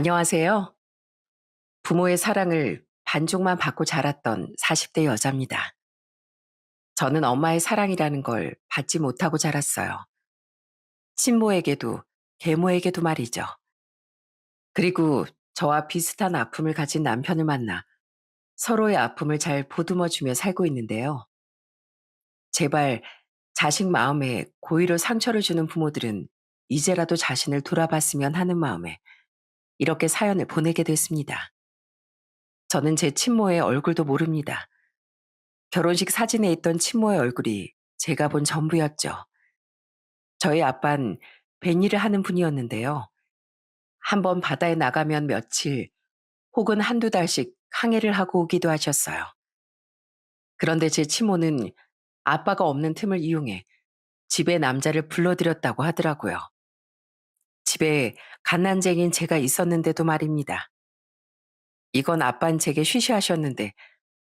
안녕하세요. 부모의 사랑을 반쪽만 받고 자랐던 40대 여자입니다. 저는 엄마의 사랑이라는 걸 받지 못하고 자랐어요. 친모에게도, 계모에게도 말이죠. 그리고 저와 비슷한 아픔을 가진 남편을 만나 서로의 아픔을 잘 보듬어 주며 살고 있는데요. 제발 자식 마음에 고의로 상처를 주는 부모들은 이제라도 자신을 돌아봤으면 하는 마음에 이렇게 사연을 보내게 됐습니다. 저는 제 친모의 얼굴도 모릅니다. 결혼식 사진에 있던 친모의 얼굴이 제가 본 전부였죠. 저희 아빤 뱃일을 하는 분이었는데요. 한번 바다에 나가면 며칠 혹은 한두 달씩 항해를 하고 오기도 하셨어요. 그런데 제 친모는 아빠가 없는 틈을 이용해 집에 남자를 불러들였다고 하더라고요. 집에 갓난쟁이인 제가 있었는데도 말입니다. 이건 아빤 제게 쉬쉬하셨는데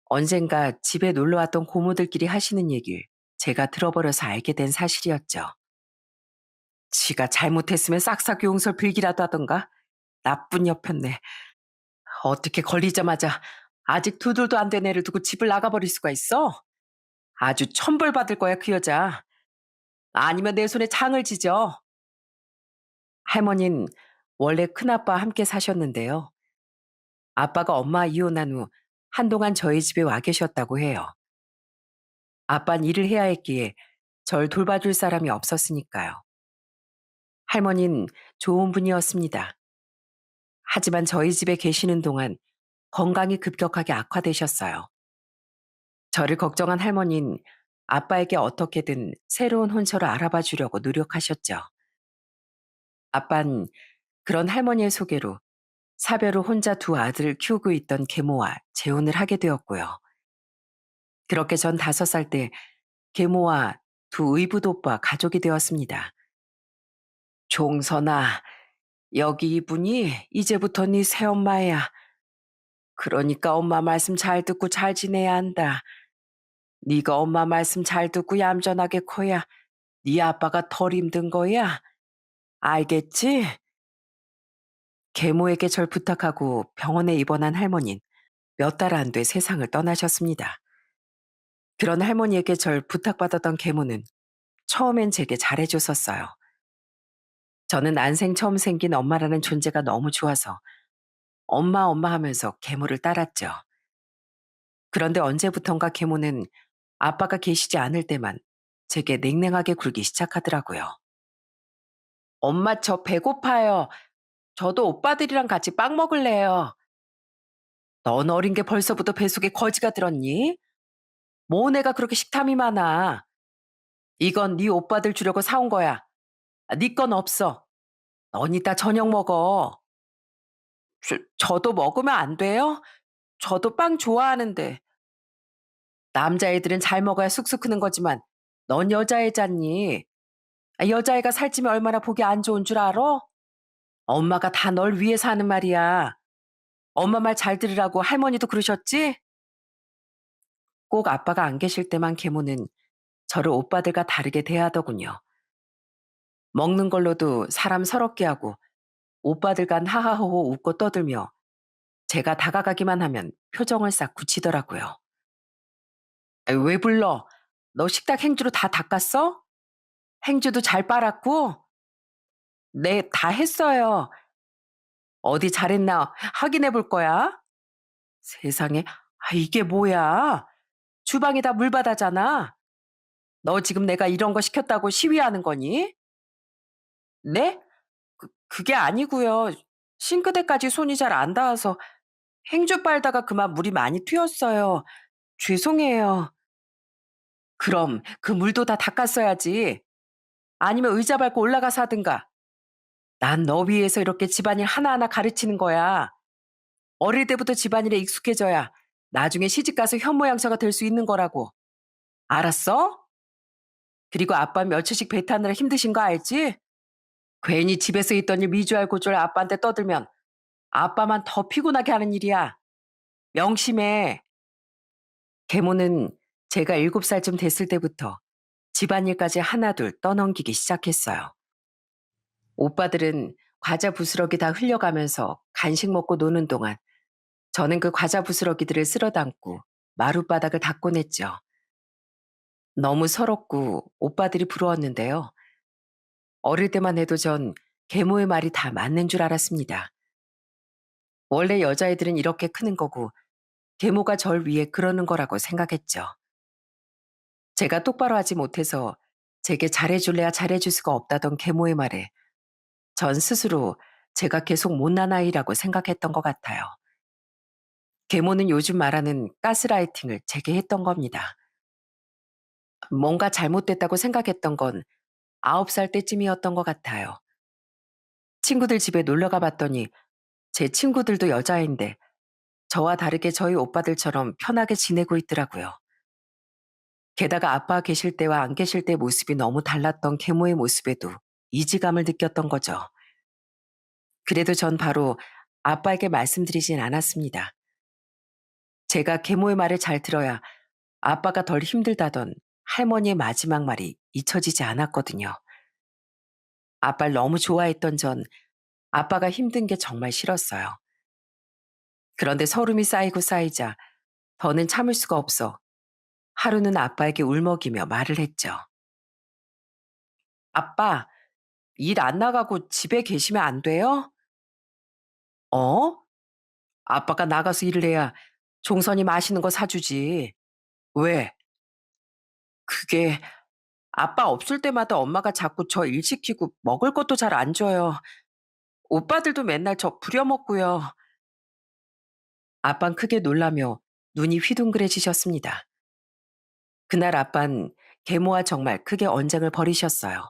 언젠가 집에 놀러왔던 고모들끼리 하시는 얘기를 제가 들어버려서 알게 된 사실이었죠. 지가 잘못했으면 싹싹 용서 빌기라도 하던가? 나쁜 여편네. 어떻게 걸리자마자 아직 두 돌도 안 된 애를 두고 집을 나가버릴 수가 있어? 아주 천벌 받을 거야, 그 여자. 아니면 내 손에 창을 지져. 할머니는 원래 큰아빠와 함께 사셨는데요. 아빠가 엄마 이혼한 후 한동안 저희 집에 와 계셨다고 해요. 아빠는 일을 해야 했기에 절 돌봐줄 사람이 없었으니까요. 할머니는 좋은 분이었습니다. 하지만 저희 집에 계시는 동안 건강이 급격하게 악화되셨어요. 저를 걱정한 할머니는 아빠에게 어떻게든 새로운 혼처를 알아봐 주려고 노력하셨죠. 아빠는 그런 할머니의 소개로 사별 후 혼자 두 아들을 키우고 있던 계모와 재혼을 하게 되었고요. 그렇게 전 5살 때 계모와 두 의붓오빠 가족이 되었습니다. 종선아, 여기 이분이 이제부터 네 새엄마야. 그러니까 엄마 말씀 잘 듣고 잘 지내야 한다. 네가 엄마 말씀 잘 듣고 얌전하게 커야 네 아빠가 덜 힘든 거야. 알겠지? 계모에게 절 부탁하고 병원에 입원한 할머니는 몇 달 안 돼 세상을 떠나셨습니다. 그런 할머니에게 절 부탁받았던 계모는 처음엔 제게 잘해줬었어요. 저는 난생 처음 생긴 엄마라는 존재가 너무 좋아서 엄마 엄마 하면서 계모를 따랐죠. 그런데 언제부턴가 계모는 아빠가 계시지 않을 때만 제게 냉랭하게 굴기 시작하더라고요. 엄마 저 배고파요. 저도 오빠들이랑 같이 빵 먹을래요. 넌 어린 게 벌써부터 뱃속에 거지가 들었니? 뭐 내가 그렇게 식탐이 많아. 이건 네 오빠들 주려고 사온 거야. 네 건 없어. 넌 이따 저녁 먹어. 저도 먹으면 안 돼요? 저도 빵 좋아하는데. 남자애들은 잘 먹어야 쑥쑥 크는 거지만 넌 여자애잖니. 여자애가 살찌면 얼마나 보기 안 좋은 줄 알아? 엄마가 다 널 위해서 하는 말이야. 엄마 말 잘 들으라고 할머니도 그러셨지? 꼭 아빠가 안 계실 때만 계모는 저를 오빠들과 다르게 대하더군요. 먹는 걸로도 사람 서럽게 하고 오빠들간 하하호호 웃고 떠들며 제가 다가가기만 하면 표정을 싹 굳히더라고요. 왜 불러? 너 식탁 행주로 다 닦았어? 행주도 잘 빨았고? 네, 다 했어요. 어디 잘했나 확인해 볼 거야? 세상에, 이게 뭐야? 주방이 다 물바다잖아. 너 지금 내가 이런 거 시켰다고 시위하는 거니? 네? 그게 아니고요. 싱크대까지 손이 잘 안 닿아서 행주 빨다가 그만 물이 많이 튀었어요. 죄송해요. 그럼 그 물도 다 닦았어야지. 아니면 의자 밟고 올라가서 하든가. 난 너 위해서 이렇게 집안일 하나하나 가르치는 거야. 어릴 때부터 집안일에 익숙해져야 나중에 시집가서 현모양처가 될 수 있는 거라고. 알았어? 그리고 아빠 며칠씩 배 타느라 힘드신 거 알지? 괜히 집에서 있던 일 미주알고주알 아빠한테 떠들면 아빠만 더 피곤하게 하는 일이야. 명심해. 계모는 제가 7살쯤 됐을 때부터 집안일까지 하나둘 떠넘기기 시작했어요. 오빠들은 과자 부스러기 다 흘려가면서 간식 먹고 노는 동안 저는 그 과자 부스러기들을 쓸어 담고 마룻바닥을 닦고 냈죠. 너무 서럽고 오빠들이 부러웠는데요. 어릴 때만 해도 전 계모의 말이 다 맞는 줄 알았습니다. 원래 여자애들은 이렇게 크는 거고 계모가 절 위해 그러는 거라고 생각했죠. 제가 똑바로 하지 못해서 제게 잘해줄래야 잘해줄 수가 없다던 계모의 말에 전 스스로 제가 계속 못난 아이라고 생각했던 것 같아요. 계모는 요즘 말하는 가스라이팅을 제게 했던 겁니다. 뭔가 잘못됐다고 생각했던 건 9살 때쯤이었던 것 같아요. 친구들 집에 놀러 가봤더니 제 친구들도 여자인데 저와 다르게 저희 오빠들처럼 편하게 지내고 있더라고요. 게다가 아빠 계실 때와 안 계실 때 모습이 너무 달랐던 계모의 모습에도 이지감을 느꼈던 거죠. 그래도 전 바로 아빠에게 말씀드리진 않았습니다. 제가 계모의 말을 잘 들어야 아빠가 덜 힘들다던 할머니의 마지막 말이 잊혀지지 않았거든요. 아빠를 너무 좋아했던 전 아빠가 힘든 게 정말 싫었어요. 그런데 서름이 쌓이고 쌓이자 더는 참을 수가 없어 하루는 아빠에게 울먹이며 말을 했죠. 아빠, 일 안 나가고 집에 계시면 안 돼요? 어? 아빠가 나가서 일을 해야 종선이 맛있는 거 사주지. 왜? 그게 아빠 없을 때마다 엄마가 자꾸 저 일 시키고 먹을 것도 잘 안 줘요. 오빠들도 맨날 저 부려먹고요. 아빤 크게 놀라며 눈이 휘둥그레지셨습니다. 그날 아빤 계모와 정말 크게 언쟁을 벌이셨어요.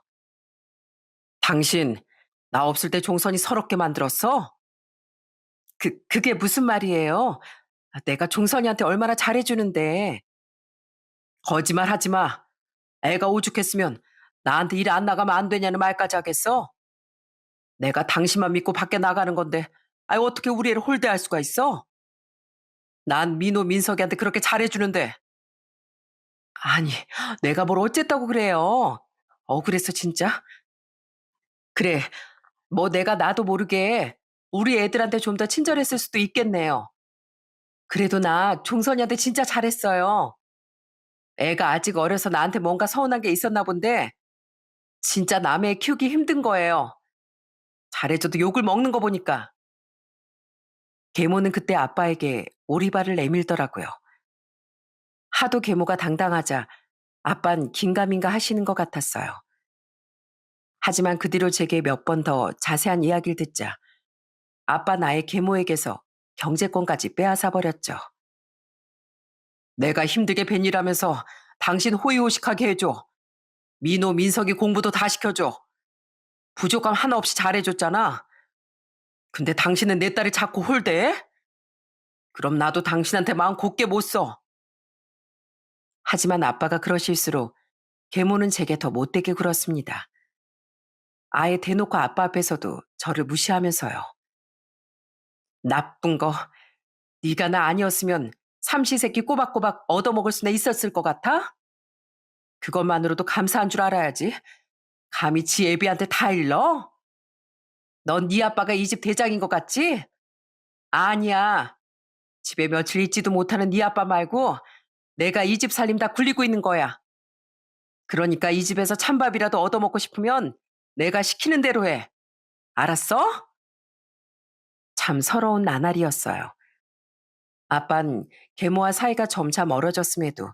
당신, 나 없을 때 종선이 서럽게 만들었어? 그게 무슨 말이에요? 내가 종선이한테 얼마나 잘해주는데. 거짓말 하지 마. 애가 오죽했으면 나한테 일 안 나가면 안 되냐는 말까지 하겠어? 내가 당신만 믿고 밖에 나가는 건데, 아이, 어떻게 우리 애를 홀대할 수가 있어? 난 민호, 민석이한테 그렇게 잘해주는데. 아니, 내가 뭘 어쨌다고 그래요? 억울해서 진짜? 그래, 뭐 내가 나도 모르게 우리 애들한테 좀 더 친절했을 수도 있겠네요. 그래도 나 종선이한테 진짜 잘했어요. 애가 아직 어려서 나한테 뭔가 서운한 게 있었나 본데 진짜 남의 애 키우기 힘든 거예요. 잘해줘도 욕을 먹는 거 보니까. 계모는 그때 아빠에게 오리발을 내밀더라고요. 하도 계모가 당당하자 아빤 긴가민가 하시는 것 같았어요. 하지만 그 뒤로 제게 몇 번 더 자세한 이야기를 듣자 아빠 나의 계모에게서 경제권까지 빼앗아 버렸죠. 내가 힘들게 벤 일하면서 당신 호의호식하게 해줘. 민호, 민석이 공부도 다 시켜줘. 부족함 하나 없이 잘해줬잖아. 근데 당신은 내 딸을 자꾸 홀대해? 그럼 나도 당신한테 마음 곱게 못 써. 하지만 아빠가 그러실수록 계모는 제게 더 못되게 굴었습니다. 아예 대놓고 아빠 앞에서도 저를 무시하면서요. 나쁜 거, 네가 나 아니었으면 삼시세끼 꼬박꼬박 얻어먹을 수나 있었을 것 같아? 그것만으로도 감사한 줄 알아야지. 감히 지 애비한테 다 일러? 넌 네 아빠가 이 집 대장인 것 같지? 아니야. 집에 며칠 있지도 못하는 네 아빠 말고 내가 이 집 살림 다 굴리고 있는 거야. 그러니까 이 집에서 찬밥이라도 얻어먹고 싶으면 내가 시키는 대로 해. 알았어? 참 서러운 나날이었어요. 아빤 계모와 사이가 점차 멀어졌음에도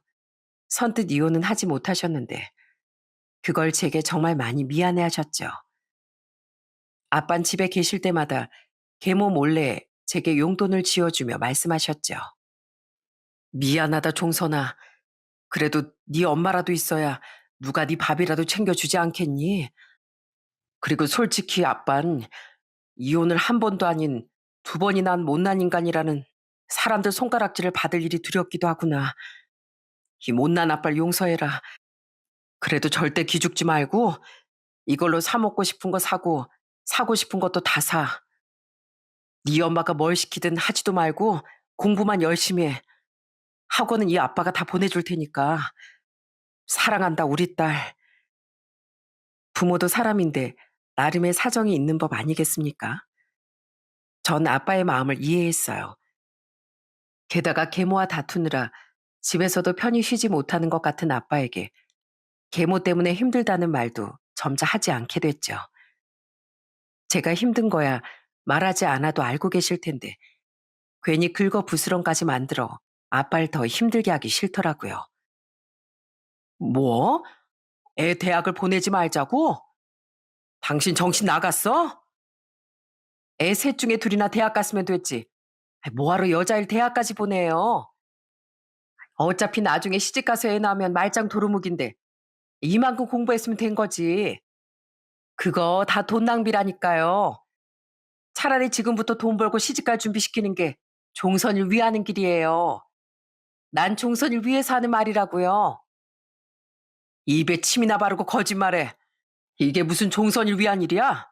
선뜻 이혼은 하지 못하셨는데 그걸 제게 정말 많이 미안해하셨죠. 아빤 집에 계실 때마다 계모 몰래 제게 용돈을 쥐어주며 말씀하셨죠. 미안하다 종선아. 그래도 네 엄마라도 있어야 누가 네 밥이라도 챙겨주지 않겠니? 그리고 솔직히 아빤 이혼을 한 번도 아닌 두 번이나 한 못난 인간이라는 사람들 손가락질을 받을 일이 두렵기도 하구나. 이 못난 아빠를 용서해라. 그래도 절대 기죽지 말고 이걸로 사 먹고 싶은 거 사고 사고 싶은 것도 다 사. 네 엄마가 뭘 시키든 하지도 말고 공부만 열심히 해. 학원은 이 아빠가 다 보내줄 테니까. 사랑한다 우리 딸. 부모도 사람인데 나름의 사정이 있는 법 아니겠습니까? 전 아빠의 마음을 이해했어요. 게다가 계모와 다투느라 집에서도 편히 쉬지 못하는 것 같은 아빠에게 계모 때문에 힘들다는 말도 점차 하지 않게 됐죠. 제가 힘든 거야 말하지 않아도 알고 계실 텐데 괜히 긁어부스럼까지 만들어 아빠를 더 힘들게 하기 싫더라고요. 뭐? 애 대학을 보내지 말자고? 당신 정신 나갔어? 애 셋 중에 둘이나 대학 갔으면 됐지. 뭐하러 여자일 대학까지 보내요? 어차피 나중에 시집가서 애 낳으면 말짱 도루묵인데 이만큼 공부했으면 된 거지. 그거 다 돈 낭비라니까요. 차라리 지금부터 돈 벌고 시집갈 준비시키는 게 종선을 위하는 길이에요. 난 종선을 위해서 하는 말이라고요. 입에 침이나 바르고 거짓말해. 이게 무슨 종선을 위한 일이야?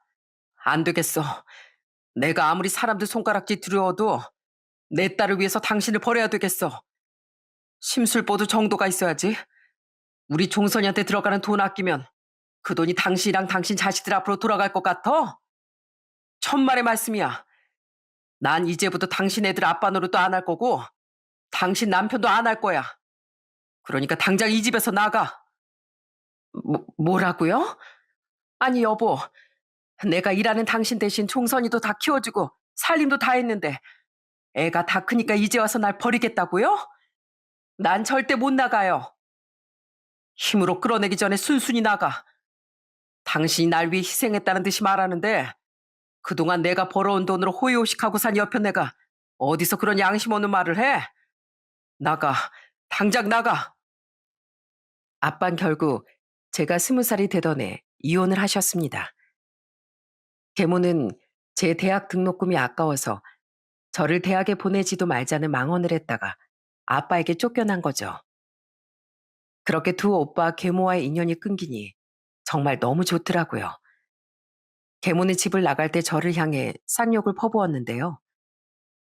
안 되겠어. 내가 아무리 사람들 손가락질 두려워도 내 딸을 위해서 당신을 버려야 되겠어. 심술보도 정도가 있어야지. 우리 종선이한테 들어가는 돈 아끼면 그 돈이 당신이랑 당신 자식들 앞으로 돌아갈 것 같아? 천만의 말씀이야. 난 이제부터 당신 애들 아빠 노릇도 안 할 거고 당신 남편도 안 할 거야. 그러니까 당장 이 집에서 나가. 뭐라고요? 아니 여보, 내가 일하는 당신 대신 종선이도 다 키워주고 살림도 다 했는데 애가 다 크니까 이제 와서 날 버리겠다고요? 난 절대 못 나가요. 힘으로 끌어내기 전에 순순히 나가. 당신이 날 위해 희생했다는 듯이 말하는데 그동안 내가 벌어온 돈으로 호의호식하고 산 여편네가 어디서 그런 양심 없는 말을 해? 나가. 당장 나가. 아빤 결국 제가 20살이 되던 해 이혼을 하셨습니다. 계모는 제 대학 등록금이 아까워서 저를 대학에 보내지도 말자는 망언을 했다가 아빠에게 쫓겨난 거죠. 그렇게 두 오빠 계모와의 인연이 끊기니 정말 너무 좋더라고요. 계모는 집을 나갈 때 저를 향해 쌍욕을 퍼부었는데요.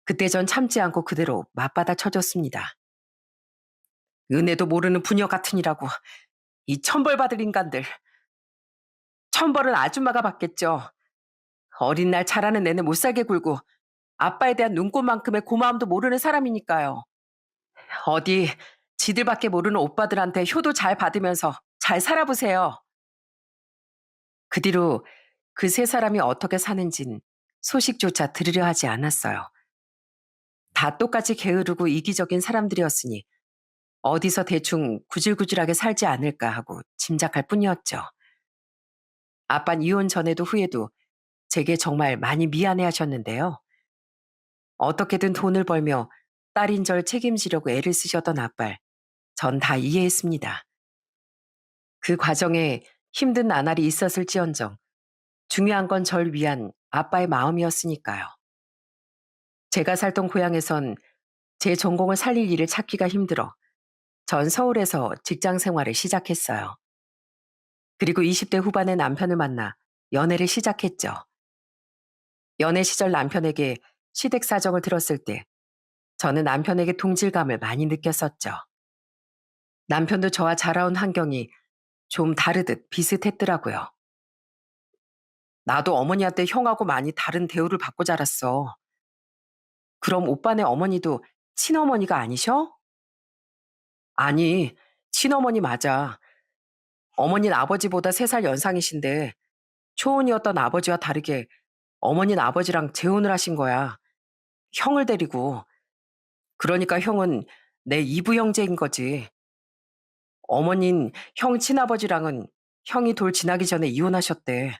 그때 전 참지 않고 그대로 맞받아 쳐줬습니다. 은혜도 모르는 부녀 같으니라고. 이 천벌받을 인간들. 천벌은 아줌마가 받겠죠. 어린 날 자라는 애는 못 살게 굴고 아빠에 대한 눈꽃만큼의 고마움도 모르는 사람이니까요. 어디 지들밖에 모르는 오빠들한테 효도 잘 받으면서 잘 살아보세요. 그 뒤로 그 세 사람이 어떻게 사는진 소식조차 들으려 하지 않았어요. 다 똑같이 게으르고 이기적인 사람들이었으니 어디서 대충 구질구질하게 살지 않을까 하고 짐작할 뿐이었죠. 아빤 이혼 전에도 후에도 제게 정말 많이 미안해 하셨는데요. 어떻게든 돈을 벌며 딸인 절 책임지려고 애를 쓰셨던 아빠를 전 다 이해했습니다. 그 과정에 힘든 나날이 있었을지언정 중요한 건 절 위한 아빠의 마음이었으니까요. 제가 살던 고향에선 제 전공을 살릴 일을 찾기가 힘들어 전 서울에서 직장 생활을 시작했어요. 그리고 20대 후반에 남편을 만나 연애를 시작했죠. 연애 시절 남편에게 시댁 사정을 들었을 때 저는 남편에게 동질감을 많이 느꼈었죠. 남편도 저와 자라온 환경이 좀 다르듯 비슷했더라고요. 나도 어머니한테 형하고 많이 다른 대우를 받고 자랐어. 그럼 오빠네 어머니도 친어머니가 아니셔? 아니, 친어머니 맞아. 어머니는 아버지보다 3살 연상이신데 초혼이었던 아버지와 다르게 어머니는 아버지랑 재혼을 하신 거야. 형을 데리고. 그러니까 형은 내 이부 형제인 거지. 어머닌 형 친아버지랑은 형이 돌 지나기 전에 이혼하셨대.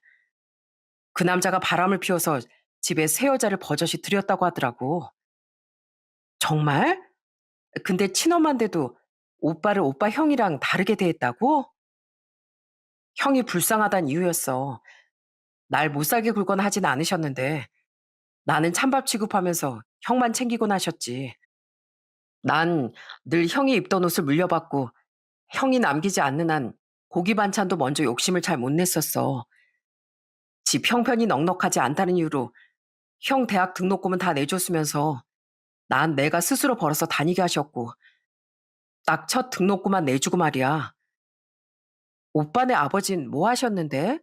그 남자가 바람을 피워서 집에 새 여자를 버젓이 들였다고 하더라고. 정말? 근데 친엄마인데도 오빠를 오빠 형이랑 다르게 대했다고? 형이 불쌍하단 이유였어. 날 못살게 굴거나 하진 않으셨는데 나는 찬밥 취급하면서 형만 챙기곤 하셨지. 난 늘 형이 입던 옷을 물려받고 형이 남기지 않는 한 고기 반찬도 먼저 욕심을 잘 못 냈었어. 집 형편이 넉넉하지 않다는 이유로 형 대학 등록금은 다 내줬으면서 난 내가 스스로 벌어서 다니게 하셨고 딱 첫 등록금만 내주고 말이야. 오빠네 아버진 뭐 하셨는데?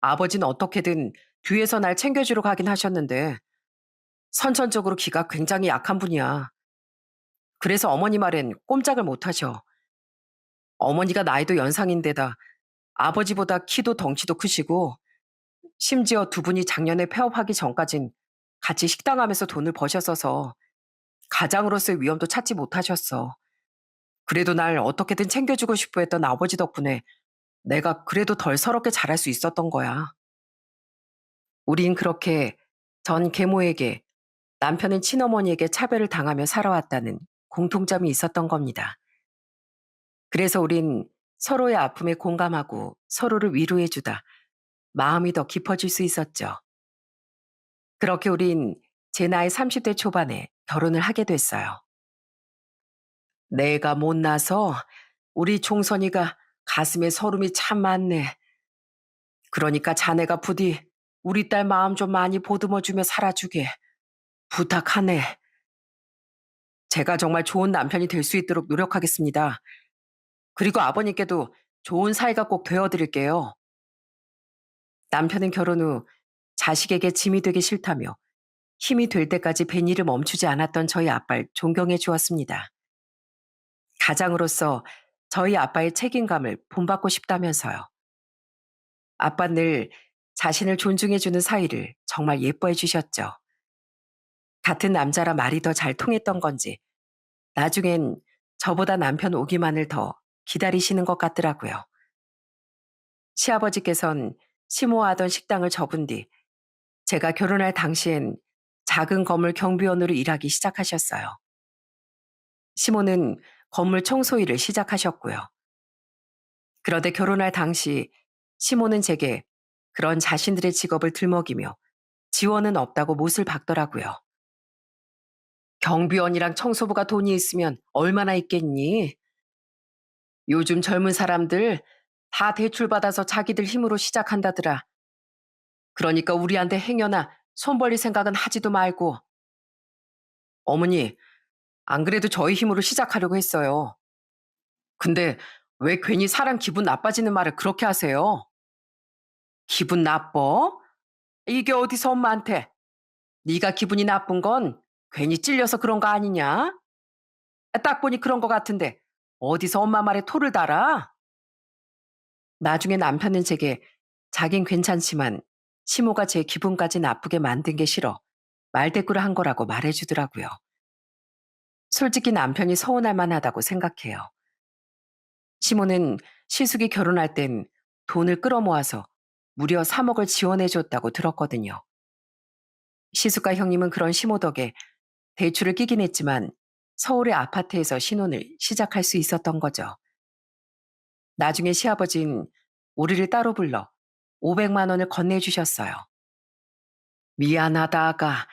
아버지는 어떻게든 뒤에서 날 챙겨주러 가긴 하셨는데 선천적으로 기가 굉장히 약한 분이야. 그래서 어머니 말엔 꼼짝을 못 하셔. 어머니가 나이도 연상인데다 아버지보다 키도 덩치도 크시고 심지어 두 분이 작년에 폐업하기 전까진 같이 식당하면서 돈을 버셨어서 가장으로서의 위험도 찾지 못하셨어. 그래도 날 어떻게든 챙겨주고 싶어 했던 아버지 덕분에 내가 그래도 덜 서럽게 자랄 수 있었던 거야. 우린 그렇게 전 계모에게 남편은 친어머니에게 차별을 당하며 살아왔다는 공통점이 있었던 겁니다. 그래서 우린 서로의 아픔에 공감하고 서로를 위로해주다 마음이 더 깊어질 수 있었죠. 그렇게 우린 제 나이 30대 초반에 결혼을 하게 됐어요. 내가 못나서 우리 종선이가 가슴에 서름이 참 많네. 그러니까 자네가 부디 우리 딸 마음 좀 많이 보듬어주며 살아주게 부탁하네. 제가 정말 좋은 남편이 될 수 있도록 노력하겠습니다. 그리고 아버님께도 좋은 사이가 꼭 되어드릴게요. 남편은 결혼 후 자식에게 짐이 되기 싫다며 힘이 될 때까지 뱃일을 멈추지 않았던 저희 아빠를 존경해 주었습니다. 가장으로서 저희 아빠의 책임감을 본받고 싶다면서요. 아빠 늘 자신을 존중해주는 사이를 정말 예뻐해 주셨죠. 같은 남자라 말이 더 잘 통했던 건지 나중엔 저보다 남편 오기만을 더 기다리시는 것 같더라고요. 시아버지께선 심호하던 식당을 접은 뒤 제가 결혼할 당시엔 작은 건물 경비원으로 일하기 시작하셨어요. 시모는 건물 청소 일을 시작하셨고요. 그런데 결혼할 당시 시모는 제게 그런 자신들의 직업을 들먹이며 지원은 없다고 못을 박더라고요. 경비원이랑 청소부가 돈이 있으면 얼마나 있겠니? 요즘 젊은 사람들 다 대출받아서 자기들 힘으로 시작한다더라. 그러니까 우리한테 행여나 손 벌릴 생각은 하지도 말고. 어머니, 안 그래도 저희 힘으로 시작하려고 했어요. 근데 왜 괜히 사람 기분 나빠지는 말을 그렇게 하세요? 기분 나빠? 이게 어디서 엄마한테? 네가 기분이 나쁜 건 괜히 찔려서 그런 거 아니냐? 딱 보니 그런 거 같은데 어디서 엄마 말에 토를 달아? 나중에 남편은 제게 자긴 괜찮지만 시모가 제 기분까지 나쁘게 만든 게 싫어 말대꾸를 한 거라고 말해주더라고요. 솔직히 남편이 서운할 만하다고 생각해요. 시모는 시숙이 결혼할 땐 돈을 끌어모아서 무려 3억을 지원해줬다고 들었거든요. 시숙과 형님은 그런 시모 덕에 대출을 끼긴 했지만 서울의 아파트에서 신혼을 시작할 수 있었던 거죠. 나중에 시아버진 우리를 따로 불러 500만 원을 건네주셨어요. 미안하다, 아가.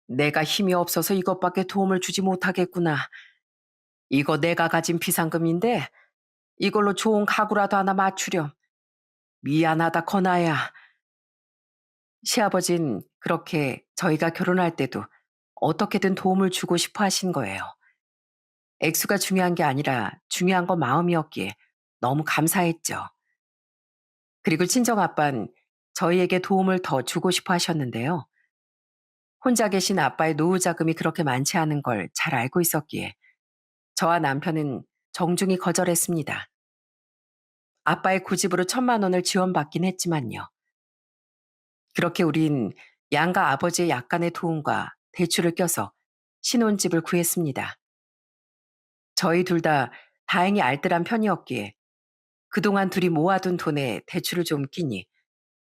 내가 힘이 없어서 이것밖에 도움을 주지 못하겠구나. 이거 내가 가진 비상금인데 이걸로 좋은 가구라도 하나 맞추렴. 미안하다, 건아야. 시아버진 그렇게 저희가 결혼할 때도 어떻게든 도움을 주고 싶어 하신 거예요. 액수가 중요한 게 아니라 중요한 건 마음이었기에 너무 감사했죠. 그리고 친정아빤 저희에게 도움을 더 주고 싶어 하셨는데요. 혼자 계신 아빠의 노후 자금이 그렇게 많지 않은 걸 잘 알고 있었기에 저와 남편은 정중히 거절했습니다. 아빠의 고집으로 1,000만 원을 지원받긴 했지만요. 그렇게 우린 양가 아버지의 약간의 도움과 대출을 껴서 신혼집을 구했습니다. 저희 둘 다 다행히 알뜰한 편이었기에 그동안 둘이 모아둔 돈에 대출을 좀 끼니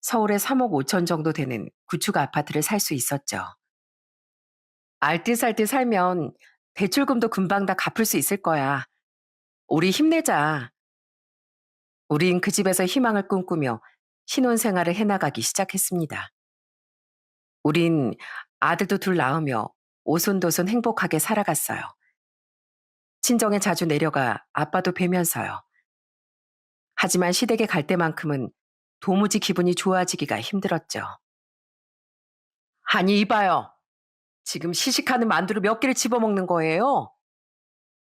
서울에 3억 5천 정도 되는 구축 아파트를 살 수 있었죠. 알뜰살뜰 살면 대출금도 금방 다 갚을 수 있을 거야. 우리 힘내자. 우린 그 집에서 희망을 꿈꾸며 신혼생활을 해나가기 시작했습니다. 우린 아들도 둘 낳으며 오손도손 행복하게 살아갔어요. 친정에 자주 내려가 아빠도 뵈면서요. 하지만 시댁에 갈 때만큼은 도무지 기분이 좋아지기가 힘들었죠. 아니, 이봐요. 지금 시식하는 만두를 몇 개를 집어먹는 거예요?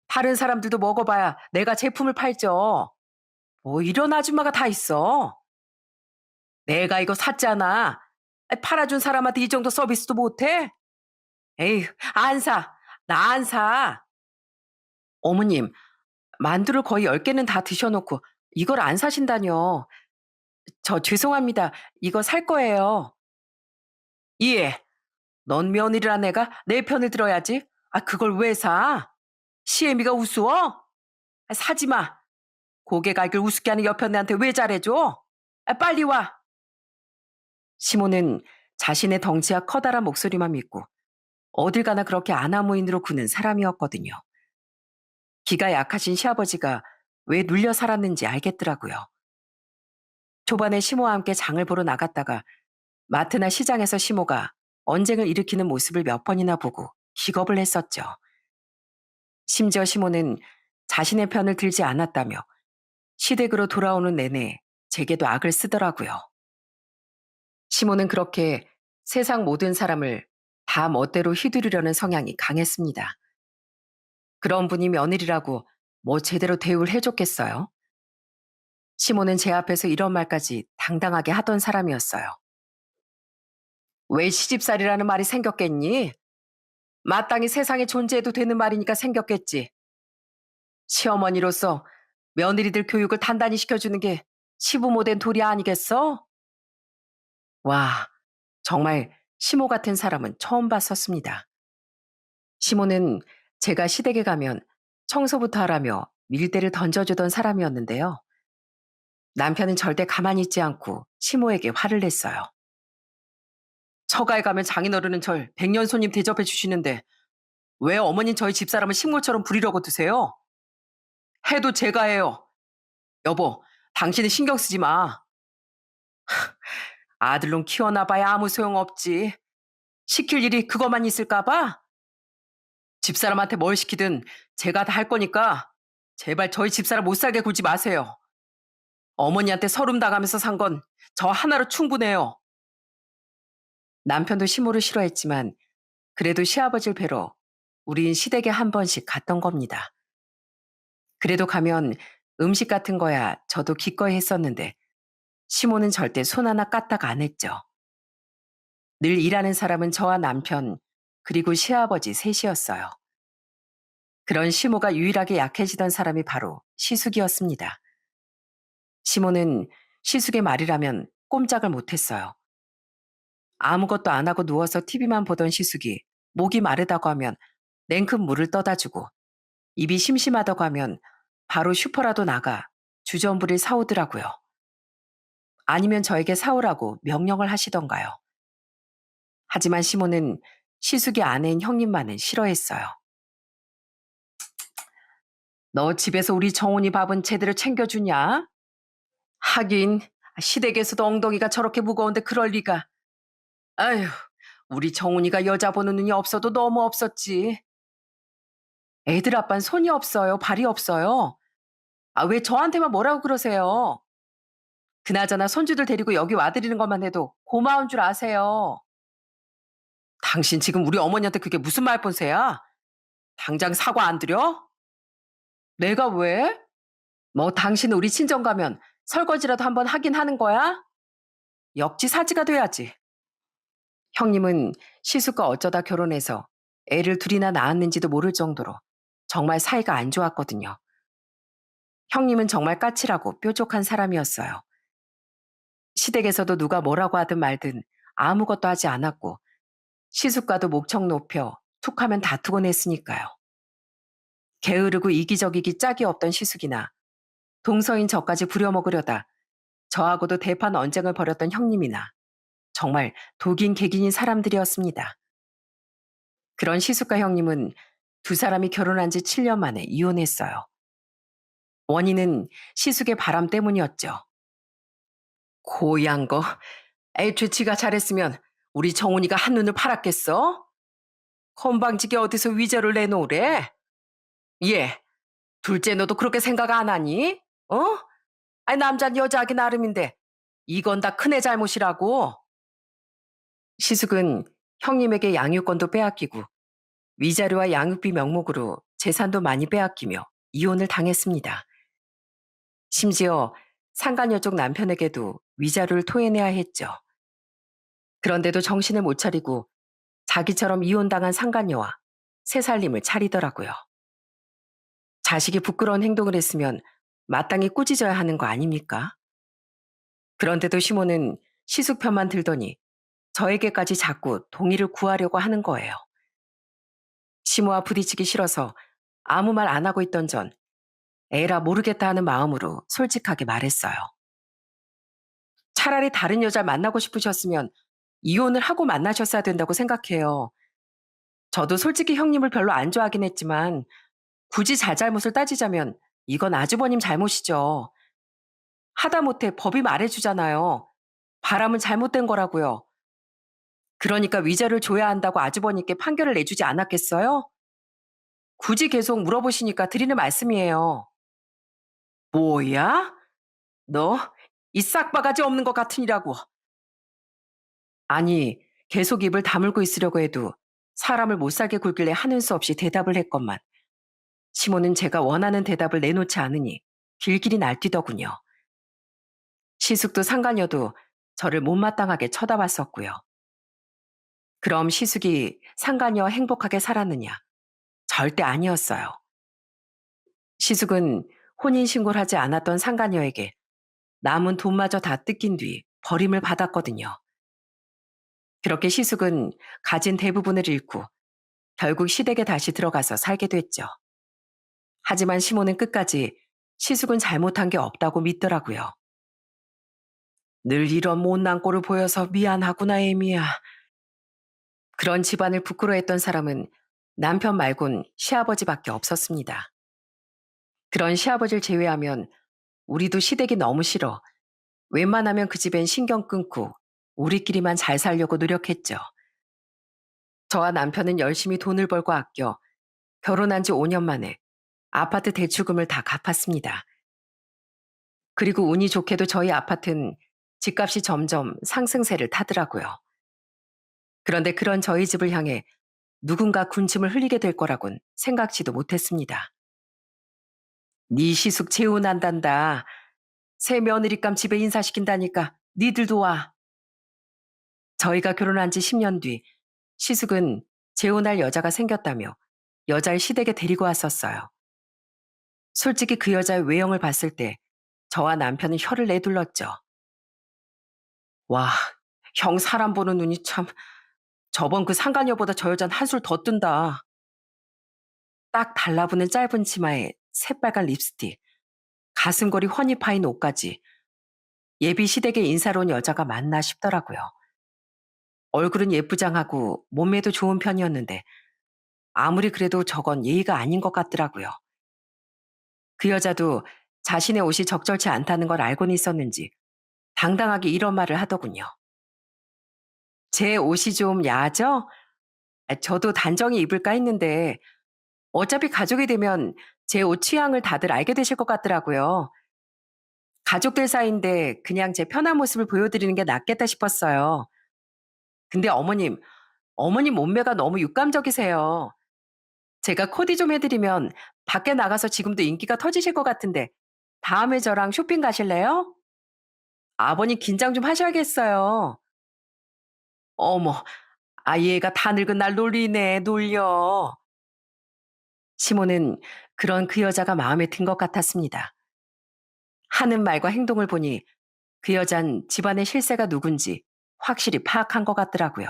다른 사람들도 먹어봐야 내가 제품을 팔죠. 뭐 이런 아줌마가 다 있어. 내가 이거 샀잖아. 팔아준 사람한테 이 정도 서비스도 못해? 에휴, 안 사. 나 안 사. 어머님, 만두를 거의 10개는 다 드셔놓고 이걸 안 사신다뇨. 저 죄송합니다. 이거 살 거예요. 예. 넌 며느리란 애가 내 편을 들어야지. 그걸 왜 사? 시애미가 우스워? 사지 마. 고개 갈길 우습게 하는 여편네한테 왜 잘해줘? 빨리 와. 시모는 자신의 덩치와 커다란 목소리만 믿고 어딜 가나 그렇게 아나무인으로 구는 사람이었거든요. 기가 약하신 시아버지가 왜 눌려 살았는지 알겠더라고요. 초반에 시모와 함께 장을 보러 나갔다가 마트나 시장에서 시모가 언쟁을 일으키는 모습을 몇 번이나 보고 기겁을 했었죠. 심지어 시모는 자신의 편을 들지 않았다며 시댁으로 돌아오는 내내 제게도 악을 쓰더라고요. 시모는 그렇게 세상 모든 사람을 다 멋대로 휘두르려는 성향이 강했습니다. 그런 분이 며느리라고 뭐 제대로 대우를 해줬겠어요? 시모는 제 앞에서 이런 말까지 당당하게 하던 사람이었어요. 왜 시집살이라는 말이 생겼겠니? 마땅히 세상에 존재해도 되는 말이니까 생겼겠지. 시어머니로서 며느리들 교육을 단단히 시켜주는 게 시부모된 도리 아니겠어? 와, 정말 시모 같은 사람은 처음 봤었습니다. 시모는 제가 시댁에 가면 청소부터 하라며 밀대를 던져주던 사람이었는데요. 남편은 절대 가만히 있지 않고 시모에게 화를 냈어요. 처가에 가면 장인어른은 절 백년 손님 대접해 주시는데 왜 어머닌 저희 집사람을 식물처럼 부리려고 드세요? 해도 제가 해요. 여보, 당신은 신경 쓰지 마. 아들놈 키워놔봐야 아무 소용없지. 시킬 일이 그것만 있을까봐? 집사람한테 뭘 시키든 제가 다 할 거니까 제발 저희 집사람 못 살게 굴지 마세요. 어머니한테 서름 당하면서 산 건 저 하나로 충분해요. 남편도 시모를 싫어했지만 그래도 시아버지를 뵈러 우린 시댁에 한 번씩 갔던 겁니다. 그래도 가면 음식 같은 거야 저도 기꺼이 했었는데 시모는 절대 손 하나 까딱 안 했죠. 늘 일하는 사람은 저와 남편 그리고 시아버지 셋이었어요. 그런 시모가 유일하게 약해지던 사람이 바로 시숙이었습니다. 시모는 시숙의 말이라면 꼼짝을 못했어요. 아무것도 안 하고 누워서 TV만 보던 시숙이 목이 마르다고 하면 냉큼 물을 떠다 주고 입이 심심하다고 하면 바로 슈퍼라도 나가 주전부리를 사오더라고요. 아니면 저에게 사오라고 명령을 하시던가요. 하지만 시모는 시숙이 아내인 형님만은 싫어했어요. 너 집에서 우리 정훈이 밥은 제대로 챙겨주냐? 하긴 시댁에서도 엉덩이가 저렇게 무거운데 그럴 리가. 아휴, 우리 정훈이가 여자 보는 눈이 없어도 너무 없었지. 애들 아빤 손이 없어요, 발이 없어요. 왜 저한테만 뭐라고 그러세요? 그나저나 손주들 데리고 여기 와드리는 것만 해도 고마운 줄 아세요. 당신 지금 우리 어머니한테 그게 무슨 말본세야? 당장 사과 안 드려? 내가 왜? 뭐 당신은 우리 친정 가면 설거지라도 한번 하긴 하는 거야? 역지사지가 돼야지. 형님은 시숙과 어쩌다 결혼해서 애를 둘이나 낳았는지도 모를 정도로 정말 사이가 안 좋았거든요. 형님은 정말 까칠하고 뾰족한 사람이었어요. 시댁에서도 누가 뭐라고 하든 말든 아무것도 하지 않았고 시숙과도 목청 높여 툭하면 다투곤 했으니까요. 게으르고 이기적이기 짝이 없던 시숙이나 동서인 저까지 부려먹으려다 저하고도 대판 언쟁을 벌였던 형님이나 정말 독인 객인인 사람들이었습니다. 그런 시숙과 형님은 두 사람이 결혼한 지 7년 만에 이혼했어요. 원인은 시숙의 바람 때문이었죠. 고얀 거. 애초에 지가 잘했으면 우리 정훈이가 한눈을 팔았겠어? 건방지게 어디서 위자료를 내놓으래? 예, 둘째 너도 그렇게 생각 안 하니? 어? 남자는 여자하기 나름인데 이건 다 큰애 잘못이라고. 시숙은 형님에게 양육권도 빼앗기고 위자료와 양육비 명목으로 재산도 많이 빼앗기며 이혼을 당했습니다. 심지어 상간녀 쪽 남편에게도 위자료를 토해내야 했죠. 그런데도 정신을 못 차리고 자기처럼 이혼당한 상간녀와 새 살림을 차리더라고요. 자식이 부끄러운 행동을 했으면 마땅히 꾸짖어야 하는 거 아닙니까? 그런데도 시모는 시숙 편만 들더니 저에게까지 자꾸 동의를 구하려고 하는 거예요. 시모와 부딪히기 싫어서 아무 말 안 하고 있던 전 에라 모르겠다 하는 마음으로 솔직하게 말했어요. 차라리 다른 여자를 만나고 싶으셨으면 이혼을 하고 만나셨어야 된다고 생각해요. 저도 솔직히 형님을 별로 안 좋아하긴 했지만 굳이 잘잘못을 따지자면 이건 아주버님 잘못이죠. 하다못해 법이 말해주잖아요. 바람은 잘못된 거라고요. 그러니까 위자료를 줘야 한다고 아주버님께 판결을 내주지 않았겠어요? 굳이 계속 물어보시니까 드리는 말씀이에요. 뭐야? 너 이 싹바가지 없는 것 같으니라고. 아니, 계속 입을 다물고 있으려고 해도 사람을 못 살게 굴길래 하는 수 없이 대답을 했건만 시모는 제가 원하는 대답을 내놓지 않으니 길길이 날뛰더군요. 시숙도 상간녀도 저를 못마땅하게 쳐다봤었고요. 그럼 시숙이 상간녀와 행복하게 살았느냐? 절대 아니었어요. 시숙은 혼인신고를 하지 않았던 상간녀에게 남은 돈마저 다 뜯긴 뒤 버림을 받았거든요. 그렇게 시숙은 가진 대부분을 잃고 결국 시댁에 다시 들어가서 살게 됐죠. 하지만 시모는 끝까지 시숙은 잘못한 게 없다고 믿더라고요. 늘 이런 못난 꼴을 보여서 미안하구나, 에미야. 그런 집안을 부끄러워했던 사람은 남편 말곤 시아버지밖에 없었습니다. 그런 시아버지를 제외하면 우리도 시댁이 너무 싫어 웬만하면 그 집엔 신경 끊고 우리끼리만 잘 살려고 노력했죠. 저와 남편은 열심히 돈을 벌고 아껴 결혼한 지 5년 만에 아파트 대출금을 다 갚았습니다. 그리고 운이 좋게도 저희 아파트는 집값이 점점 상승세를 타더라고요. 그런데 그런 저희 집을 향해 누군가 군침을 흘리게 될 거라곤 생각지도 못했습니다. 네 시숙 재혼한단다. 새 며느리감 집에 인사시킨다니까 니들도 와. 저희가 결혼한 지 10년 뒤 시숙은 재혼할 여자가 생겼다며 여자를 시댁에 데리고 왔었어요. 솔직히 그 여자의 외형을 봤을 때 저와 남편은 혀를 내둘렀죠. 와, 형 사람 보는 눈이 참. 저번 그 상간녀보다 저 여잔 한술 더 뜬다. 딱 달라붙는 짧은 치마에 새빨간 립스틱, 가슴걸이 훤히 파인 옷까지 예비 시댁에 인사로 온 여자가 맞나 싶더라고요. 얼굴은 예쁘장하고 몸매도 좋은 편이었는데 아무리 그래도 저건 예의가 아닌 것 같더라고요. 그 여자도 자신의 옷이 적절치 않다는 걸 알고는 있었는지 당당하게 이런 말을 하더군요. 제 옷이 좀 야하죠? 저도 단정히 입을까 했는데 어차피 가족이 되면 제 옷 취향을 다들 알게 되실 것 같더라고요. 가족들 사이인데 그냥 제 편한 모습을 보여드리는 게 낫겠다 싶었어요. 근데 어머님 몸매가 너무 육감적이세요. 제가 코디 좀 해드리면 밖에 나가서 지금도 인기가 터지실 것 같은데 다음에 저랑 쇼핑 가실래요? 아버님 긴장 좀 하셔야겠어요. 어머, 얘가 다 늙은 날 놀리네, 놀려. 시모는 그런 그 여자가 마음에 든 것 같았습니다. 하는 말과 행동을 보니 그 여잔 집안의 실세가 누군지 확실히 파악한 것 같더라고요.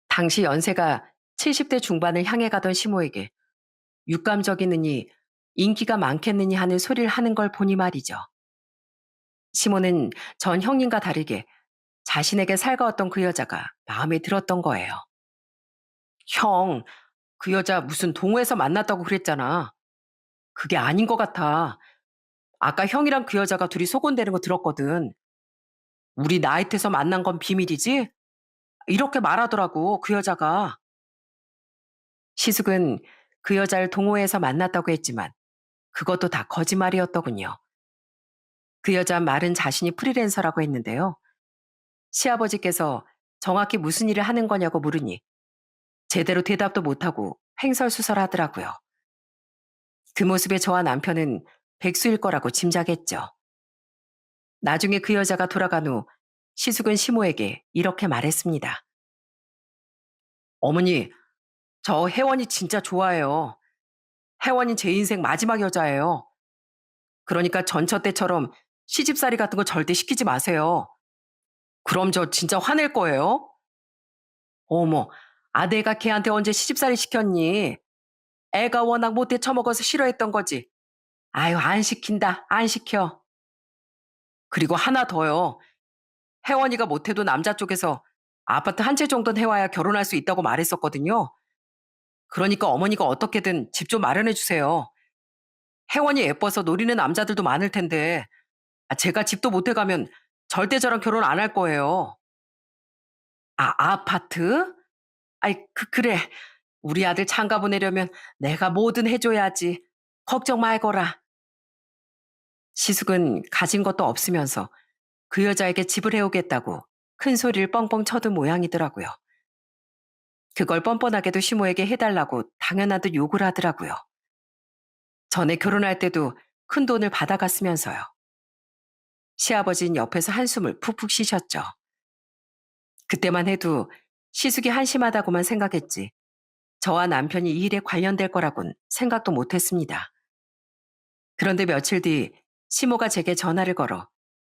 당시 연세가 70대 중반을 향해 가던 시모에게 육감적이느니 인기가 많겠느니 하는 소리를 하는 걸 보니 말이죠. 시모는 전 형님과 다르게 자신에게 살가웠던 그 여자가 마음에 들었던 거예요. 형, 그 여자 무슨 동호회에서 만났다고 그랬잖아. 그게 아닌 것 같아. 아까 형이랑 그 여자가 둘이 소곤대는 거 들었거든. 우리 나이트에서 만난 건 비밀이지? 이렇게 말하더라고, 그 여자가. 시숙은 그 여자를 동호회에서 만났다고 했지만 그것도 다 거짓말이었더군요. 그 여자 말은 자신이 프리랜서라고 했는데요. 시아버지께서 정확히 무슨 일을 하는 거냐고 물으니 제대로 대답도 못하고 횡설수설하더라고요. 그 모습에 저와 남편은 백수일 거라고 짐작했죠. 나중에 그 여자가 돌아간 후 시숙은 시모에게 이렇게 말했습니다. 어머니, 저 혜원이 진짜 좋아해요. 혜원이 제 인생 마지막 여자예요. 그러니까 전처 때처럼 시집살이 같은 거 절대 시키지 마세요. 그럼 저 진짜 화낼 거예요. 어머, 아내가 걔한테 언제 시집살이 시켰니? 애가 워낙 못돼 처먹어서 싫어했던 거지. 아유, 안 시킨다, 안 시켜. 그리고 하나 더요. 혜원이가 못해도 남자 쪽에서 아파트 한 채 정도는 해와야 결혼할 수 있다고 말했었거든요. 그러니까 어머니가 어떻게든 집 좀 마련해 주세요. 혜원이 예뻐서 노리는 남자들도 많을 텐데 제가 집도 못 해가면 절대 저랑 결혼 안 할 거예요. 아, 아파트? 아이, 그래. 우리 아들 장가 보내려면 내가 뭐든 해줘야지. 걱정 말거라. 시숙은 가진 것도 없으면서 그 여자에게 집을 해오겠다고 큰 소리를 뻥뻥 쳐둔 모양이더라고요. 그걸 뻔뻔하게도 시모에게 해달라고 당연한 듯 욕을 하더라고요. 전에 결혼할 때도 큰 돈을 받아갔으면서요. 시아버지는 옆에서 한숨을 푹푹 쉬셨죠. 그때만 해도 시숙이 한심하다고만 생각했지 저와 남편이 이 일에 관련될 거라곤 생각도 못했습니다. 그런데 며칠 뒤 시모가 제게 전화를 걸어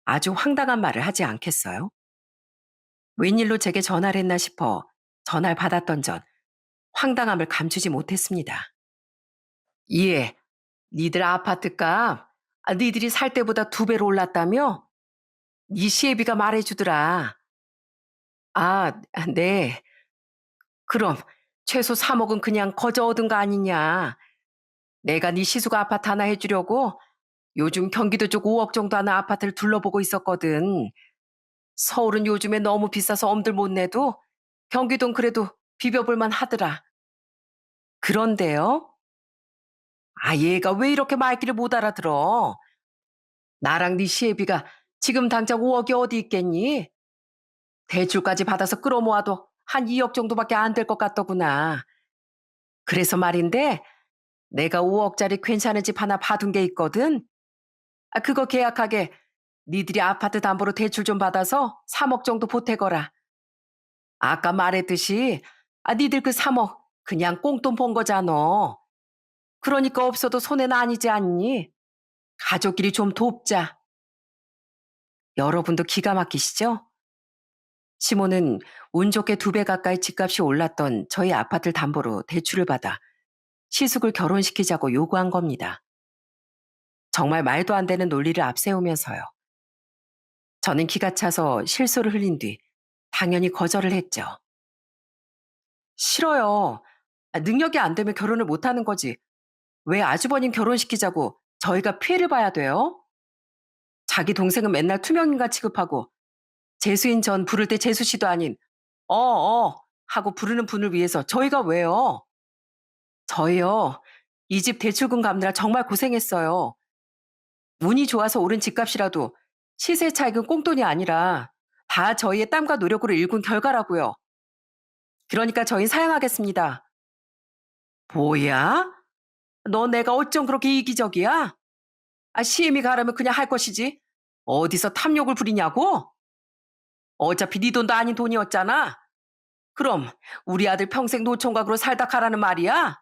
아주 황당한 말을 하지 않겠어요? 웬일로 제게 전화를 했나 싶어 전화를 받았던 전 황당함을 감추지 못했습니다. 예, 니들 아파트값 니들이 살 때보다 2배로 올랐다며? 니 시애비가 말해주더라. 아, 네. 그럼 최소 3억은 그냥 거저 얻은 거 아니냐. 내가 네 시수가 아파트 하나 해주려고 요즘 경기도 쪽 5억 정도 하는 아파트를 둘러보고 있었거든. 서울은 요즘에 너무 비싸서 엄들 못 내도 경기도는 그래도 비벼볼만 하더라. 그런데요? 아, 얘가 왜 이렇게 말귀를 못 알아들어? 나랑 네 시애비가 지금 당장 5억이 어디 있겠니? 대출까지 받아서 끌어모아도 한 2억 정도밖에 안 될 것 같더구나. 그래서 말인데 내가 5억짜리 괜찮은 집 하나 봐둔 게 있거든. 그거 계약하게 니들이 아파트 담보로 대출 좀 받아서 3억 정도 보태거라. 아까 말했듯이 니들 그 3억 그냥 꽁돈 본 거잖아. 그러니까 없어도 손해는 아니지 않니? 가족끼리 좀 돕자. 여러분도 기가 막히시죠? 시모는 운 좋게 2배 가까이 집값이 올랐던 저희 아파트를 담보로 대출을 받아 시숙을 결혼시키자고 요구한 겁니다. 정말 말도 안 되는 논리를 앞세우면서요. 저는 기가 차서 실소를 흘린 뒤 당연히 거절을 했죠. 싫어요. 능력이 안 되면 결혼을 못 하는 거지. 왜 아주버님 결혼시키자고 저희가 피해를 봐야 돼요? 자기 동생은 맨날 투명인간 취급하고 재수인 전 부를 때 재수 씨도 아닌 하고 부르는 분을 위해서 저희가 왜요? 저희요. 이 집 대출금 갚느라 정말 고생했어요. 운이 좋아서 오른 집값이라도 시세 차익은 꽁돈이 아니라 다 저희의 땀과 노력으로 일군 결과라고요. 그러니까 저희 사양하겠습니다. 뭐야? 너 내가 어쩜 그렇게 이기적이야? 시엠이 가라면 그냥 할 것이지. 어디서 탐욕을 부리냐고? 어차피 네 돈도 아닌 돈이었잖아. 그럼 우리 아들 평생 노총각으로 살다 가라는 말이야?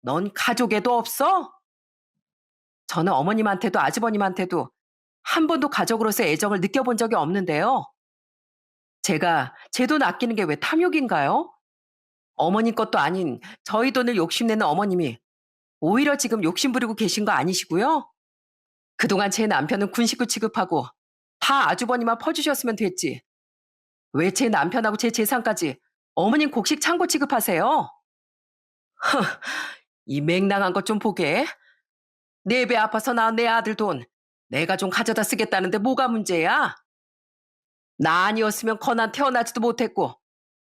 넌 가족애도 없어? 저는 어머님한테도 아주버님한테도 한 번도 가족으로서 애정을 느껴본 적이 없는데요. 제가 제 돈 아끼는 게 왜 탐욕인가요? 어머님 것도 아닌 저희 돈을 욕심내는 어머님이 오히려 지금 욕심 부리고 계신 거 아니시고요? 그동안 제 남편은 군 식구 취급하고 다 아주버님만 퍼주셨으면 됐지. 왜 제 남편하고 제 재산까지 어머님 곡식 창고 취급하세요? 이 맹랑한 것 좀 보게. 4배 아파서 낳은 내 아들 돈 내가 좀 가져다 쓰겠다는데 뭐가 문제야? 나 아니었으면 건안 태어나지도 못했고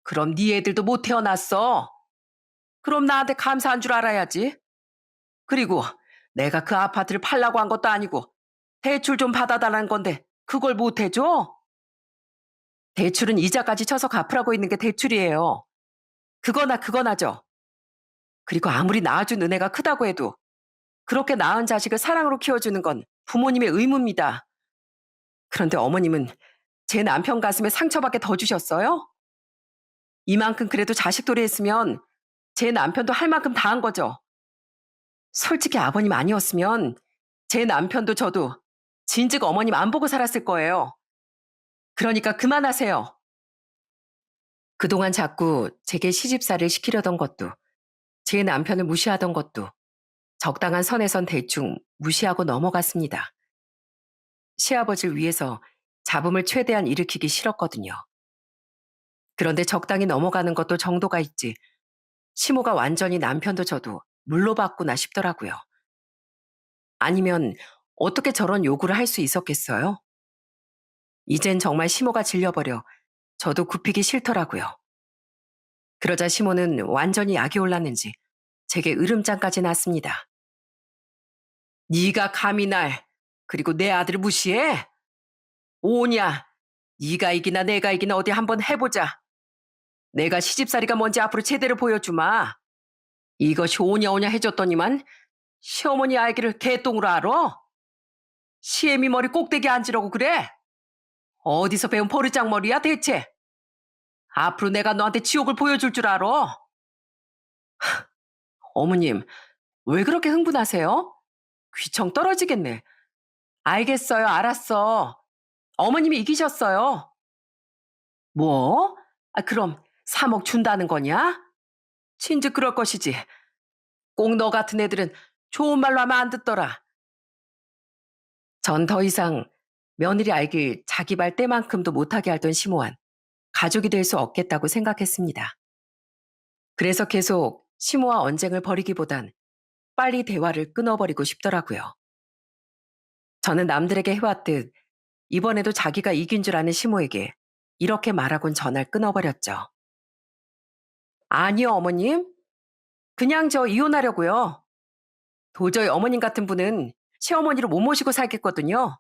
그럼 네 애들도 못 태어났어. 그럼 나한테 감사한 줄 알아야지. 그리고 내가 그 아파트를 팔라고 한 것도 아니고 대출 좀 받아달라는 건데 그걸 못 해줘? 대출은 이자까지 쳐서 갚으라고 있는 게 대출이에요. 그거나죠. 그리고 아무리 낳아준 은혜가 크다고 해도 그렇게 낳은 자식을 사랑으로 키워주는 건 부모님의 의무입니다. 그런데 어머님은 제 남편 가슴에 상처밖에 더 주셨어요? 이만큼 그래도 자식돌이 했으면 제 남편도 할 만큼 다 한 거죠. 솔직히 아버님 아니었으면 제 남편도 저도 진즉 어머님 안 보고 살았을 거예요. 그러니까 그만하세요. 그동안 자꾸 제게 시집살이를 시키려던 것도, 제 남편을 무시하던 것도 적당한 선에선 대충 무시하고 넘어갔습니다. 시아버지를 위해서 잡음을 최대한 일으키기 싫었거든요. 그런데 적당히 넘어가는 것도 정도가 있지. 시모가 완전히 남편도 저도 물로 봤구나 싶더라고요. 아니면 어떻게 저런 요구를 할 수 있었겠어요? 이젠 정말 시모가 질려버려 저도 굽히기 싫더라고요. 그러자 시모는 완전히 약이 올랐는지 제게 으름장까지 났습니다. 네가 감히 날 그리고 내 아들을 무시해? 오냐? 네가 이기나 내가 이기나 어디 한번 해보자. 내가 시집살이가 뭔지 앞으로 제대로 보여주마. 이것이 오냐 오냐 해줬더니만 시어머니 알기를 개똥으로 알아? 시애미 머리 꼭대기 앉으라고 그래? 어디서 배운 버르장머리야 대체? 앞으로 내가 너한테 지옥을 보여줄 줄 알아? 어머님, 왜 그렇게 흥분하세요? 귀청 떨어지겠네. 알겠어요, 알았어. 어머님이 이기셨어요. 뭐? 그럼 3억 준다는 거냐? 진즉 그럴 것이지. 꼭 너 같은 애들은 좋은 말로 하면 안 듣더라. 전 더 이상 며느리 알길 자기 발 때만큼도 못하게 하던 심오한 가족이 될 수 없겠다고 생각했습니다. 그래서 계속 심오와 언쟁을 벌이기보단 빨리 대화를 끊어버리고 싶더라고요. 저는 남들에게 해왔듯 이번에도 자기가 이긴 줄 아는 시모에게 이렇게 말하곤 전화를 끊어버렸죠. 아니요, 어머님. 그냥 저 이혼하려고요. 도저히 어머님 같은 분은 시어머니를 못 모시고 살겠거든요.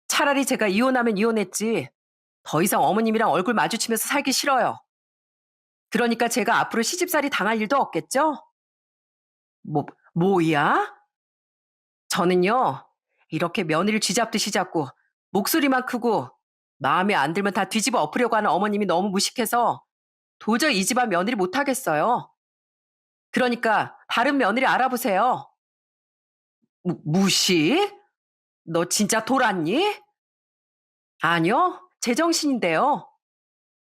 차라리 제가 이혼하면 이혼했지. 더 이상 어머님이랑 얼굴 마주치면서 살기 싫어요. 그러니까 제가 앞으로 시집살이 당할 일도 없겠죠? 뭐야? 저는요, 이렇게 며느리를 쥐잡듯이 잡고 목소리만 크고 마음에 안 들면 다 뒤집어 엎으려고 하는 어머님이 너무 무식해서 도저히 이 집안 며느리 못하겠어요. 그러니까 다른 며느리 알아보세요. 무시? 너 진짜 돌았니? 아니요, 제정신인데요.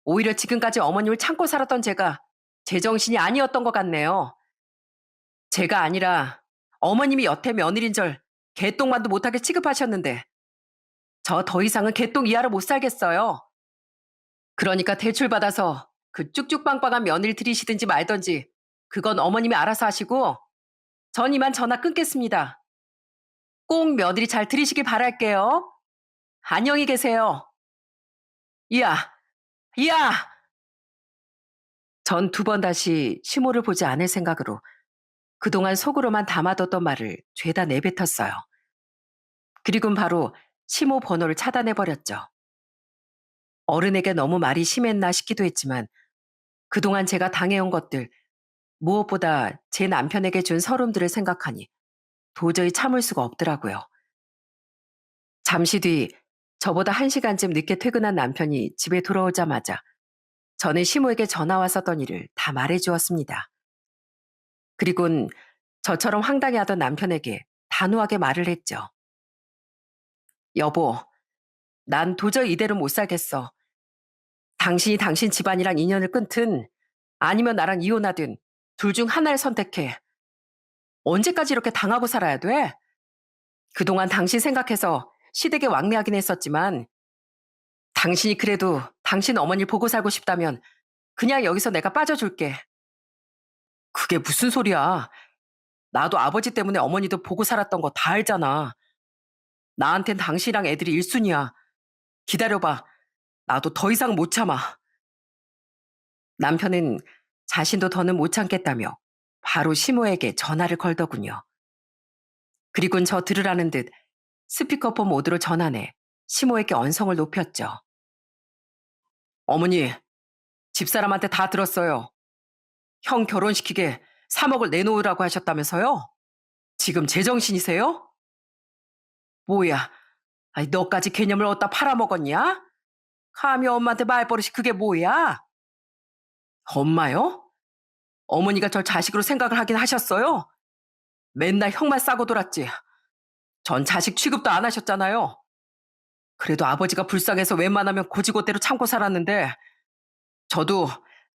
오히려 지금까지 어머님을 참고 살았던 제가 제정신이 아니었던 것 같네요. 제가 아니라 어머님이 여태 며느리인 절 개똥만도 못하게 취급하셨는데 저 더 이상은 개똥 이하로 못 살겠어요. 그러니까 대출 받아서 그 쭉쭉빵빵한 며느리 들이시든지 말든지 그건 어머님이 알아서 하시고 전 이만 전화 끊겠습니다. 꼭 며느리 잘 들이시길 바랄게요. 안녕히 계세요. 이야, 이야! 전 두 번 다시 시모를 보지 않을 생각으로 그동안 속으로만 담아뒀던 말을 죄다 내뱉었어요. 그리곤 바로 시모 번호를 차단해버렸죠. 어른에게 너무 말이 심했나 싶기도 했지만 그동안 제가 당해온 것들, 무엇보다 제 남편에게 준 서름들을 생각하니 도저히 참을 수가 없더라고요. 잠시 뒤 저보다 1시간쯤 늦게 퇴근한 남편이 집에 돌아오자마자 저는 시모에게 전화 왔었던 일을 다 말해주었습니다. 그리곤 저처럼 황당해하던 남편에게 단호하게 말을 했죠. 여보, 난 도저히 이대로 못 살겠어. 당신이 당신 집안이랑 인연을 끊든 아니면 나랑 이혼하든 둘 중 하나를 선택해. 언제까지 이렇게 당하고 살아야 돼? 그동안 당신 생각해서 시댁에 왕래하긴 했었지만 당신이 그래도 당신 어머니를 보고 살고 싶다면 그냥 여기서 내가 빠져줄게. 그게 무슨 소리야. 나도 아버지 때문에 어머니도 보고 살았던 거 다 알잖아. 나한텐 당신이랑 애들이 1순위야. 기다려봐. 나도 더 이상 못 참아. 남편은 자신도 더는 못 참겠다며 바로 시모에게 전화를 걸더군요. 그리곤 저 들으라는 듯 스피커폰 모드로 전화내 시모에게 언성을 높였죠. 어머니, 집사람한테 다 들었어요. 형 결혼시키게 3억을 내놓으라고 하셨다면서요? 지금 제정신이세요? 뭐야, 아이, 너까지 개념을 어디다 팔아먹었냐? 감히 엄마한테 말버릇이 그게 뭐야? 엄마요? 어머니가 절 자식으로 생각을 하긴 하셨어요? 맨날 형만 싸고 돌았지. 전 자식 취급도 안 하셨잖아요. 그래도 아버지가 불쌍해서 웬만하면 고지고대로 참고 살았는데 저도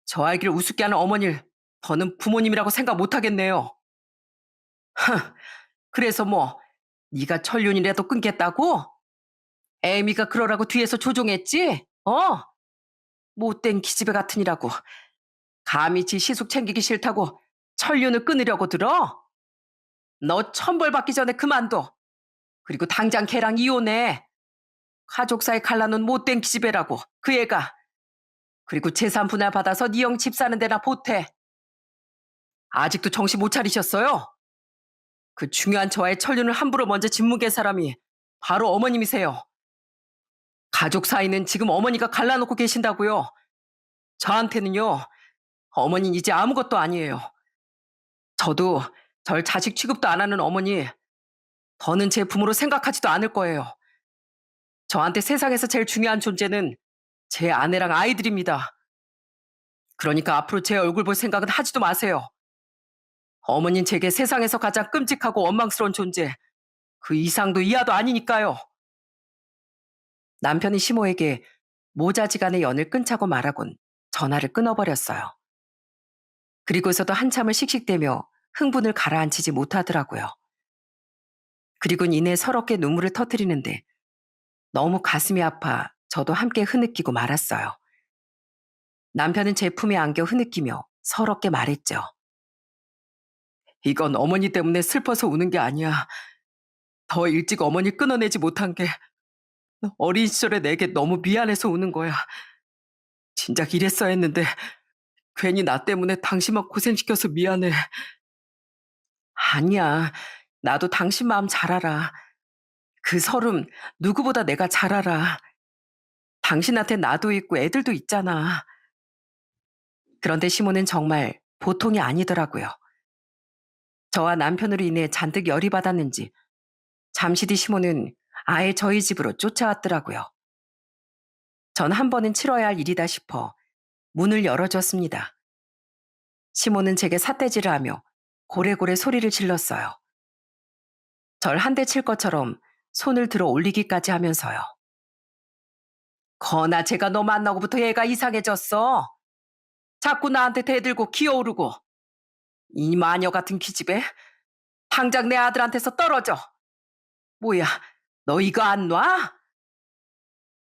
저 알기를 우습게 하는 어머니를 더는 부모님이라고 생각 못 하겠네요. 그래서 뭐 네가 천륜이라도 끊겠다고? 애미가 그러라고 뒤에서 조종했지? 못된 기집애 같으니라고. 감히 지 시숙 챙기기 싫다고 천륜을 끊으려고 들어? 너 천벌 받기 전에 그만둬. 그리고 당장 걔랑 이혼해. 가족 사이 갈라놓은 못된 기집애라고 그 애가. 그리고 재산 분할 받아서 네 형 집 사는 데나 보태. 아직도 정신 못 차리셨어요? 그 중요한 저와의 천륜을 함부로 먼저 짓묵은 사람이 바로 어머님이세요. 가족 사이는 지금 어머니가 갈라놓고 계신다고요. 저한테는요, 어머니는 이제 아무것도 아니에요. 저도 절 자식 취급도 안 하는 어머니, 더는 제 부모로 생각하지도 않을 거예요. 저한테 세상에서 제일 중요한 존재는 제 아내랑 아이들입니다. 그러니까 앞으로 제 얼굴 볼 생각은 하지도 마세요. 어머닌 제게 세상에서 가장 끔찍하고 원망스러운 존재, 그 이상도 이하도 아니니까요. 남편이 시모에게 모자지간의 연을 끊자고 말하곤 전화를 끊어버렸어요. 그리고서도 한참을 씩씩대며 흥분을 가라앉히지 못하더라고요. 그리곤 이내 서럽게 눈물을 터뜨리는데 너무 가슴이 아파 저도 함께 흐느끼고 말았어요. 남편은 제 품에 안겨 흐느끼며 서럽게 말했죠. 이건 어머니 때문에 슬퍼서 우는 게 아니야. 더 일찍 어머니 끊어내지 못한 게 어린 시절에 내게 너무 미안해서 우는 거야. 진작 이랬어야 했는데 괜히 나 때문에 당신만 고생시켜서 미안해. 아니야. 나도 당신 마음 잘 알아. 그 서름 누구보다 내가 잘 알아. 당신한테 나도 있고 애들도 있잖아. 그런데 시모는 정말 보통이 아니더라고요. 저와 남편으로 인해 잔뜩 열이 받았는지 잠시 뒤 시모는 아예 저희 집으로 쫓아왔더라고요. 전 한 번은 치러야 할 일이다 싶어 문을 열어줬습니다. 시모는 제게 삿대질을 하며 고래고래 소리를 질렀어요. 절 한 대 칠 것처럼 손을 들어 올리기까지 하면서요. 거나 제가 너 만나고부터 얘가 이상해졌어. 자꾸 나한테 대들고 기어오르고. 이 마녀 같은 기집애. 당장 내 아들한테서 떨어져. 뭐야, 너 이거 안 놔?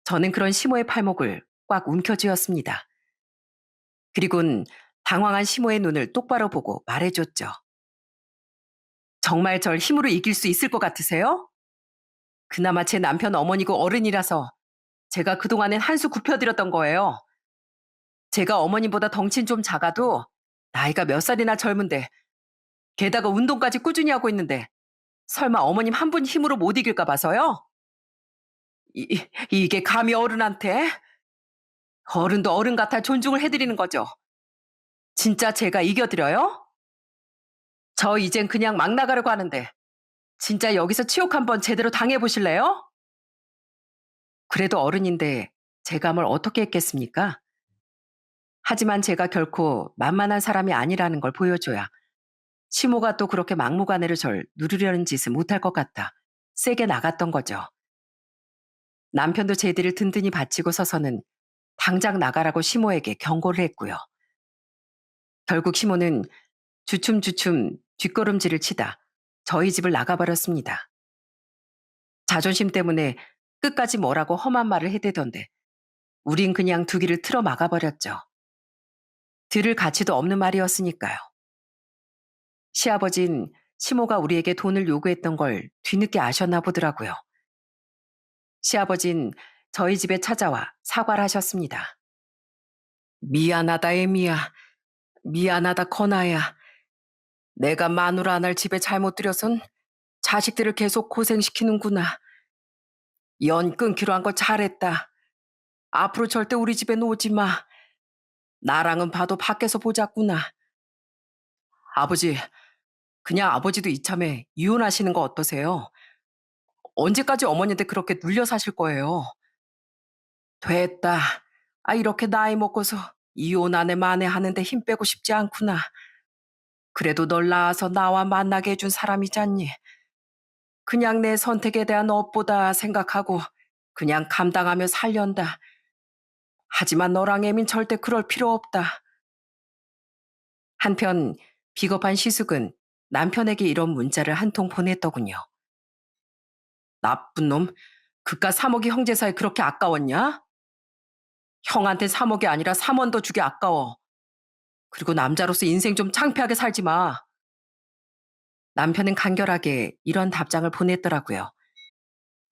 저는 그런 시모의 팔목을 꽉 움켜쥐었습니다. 그리곤 당황한 시모의 눈을 똑바로 보고 말해줬죠. 정말 절 힘으로 이길 수 있을 것 같으세요? 그나마 제 남편 어머니고 어른이라서 제가 그동안엔 한 수 굽혀드렸던 거예요. 제가 어머님보다 덩치는 좀 작아도 나이가 몇 살이나 젊은데 게다가 운동까지 꾸준히 하고 있는데 설마 어머님 한 분 힘으로 못 이길까 봐서요? 이게 감히 어른한테? 어른도 어른 같아 존중을 해드리는 거죠. 진짜 제가 이겨드려요? 저 이젠 그냥 막 나가려고 하는데 진짜 여기서 치욕 한번 제대로 당해보실래요? 그래도 어른인데 제가 뭘 어떻게 했겠습니까? 하지만 제가 결코 만만한 사람이 아니라는 걸 보여줘야 시모가 또 그렇게 막무가내로 절 누르려는 짓을 못할 것 같다. 세게 나갔던 거죠. 남편도 제 뒤를 든든히 받치고 서서는 당장 나가라고 시모에게 경고를 했고요. 결국 시모는 주춤주춤 뒷걸음질을 치다 저희 집을 나가버렸습니다. 자존심 때문에 끝까지 뭐라고 험한 말을 해대던데 우린 그냥 두 귀를 틀어 막아버렸죠. 들을 가치도 없는 말이었으니까요. 시아버진 시모가 우리에게 돈을 요구했던 걸 뒤늦게 아셨나 보더라고요. 시아버진 저희 집에 찾아와 사과를 하셨습니다. 미안하다 에미야. 미안하다 건아야. 내가 마누라 안 할 집에 잘못 들여선 자식들을 계속 고생시키는구나. 연 끊기로 한 거 잘했다. 앞으로 절대 우리 집에 오지 마. 나랑은 봐도 밖에서 보자꾸나. 아버지, 그냥 아버지도 이참에 이혼하시는 거 어떠세요? 언제까지 어머니한테 그렇게 눌려 사실 거예요? 됐다. 이렇게 나이 먹고서 이혼 안에 만회하는데 힘 빼고 싶지 않구나. 그래도 널 낳아서 나와 만나게 해준 사람이잖니. 그냥 내 선택에 대한 업보다 생각하고 그냥 감당하며 살련다. 하지만 너랑 애민 절대 그럴 필요 없다. 한편 비겁한 시숙은 남편에게 이런 문자를 한 통 보냈더군요. 나쁜 놈, 그깟 3억이 형제 사이 그렇게 아까웠냐? 형한테 3억이 아니라 3원 더 주기 아까워. 그리고 남자로서 인생 좀 창피하게 살지 마. 남편은 간결하게 이런 답장을 보냈더라고요.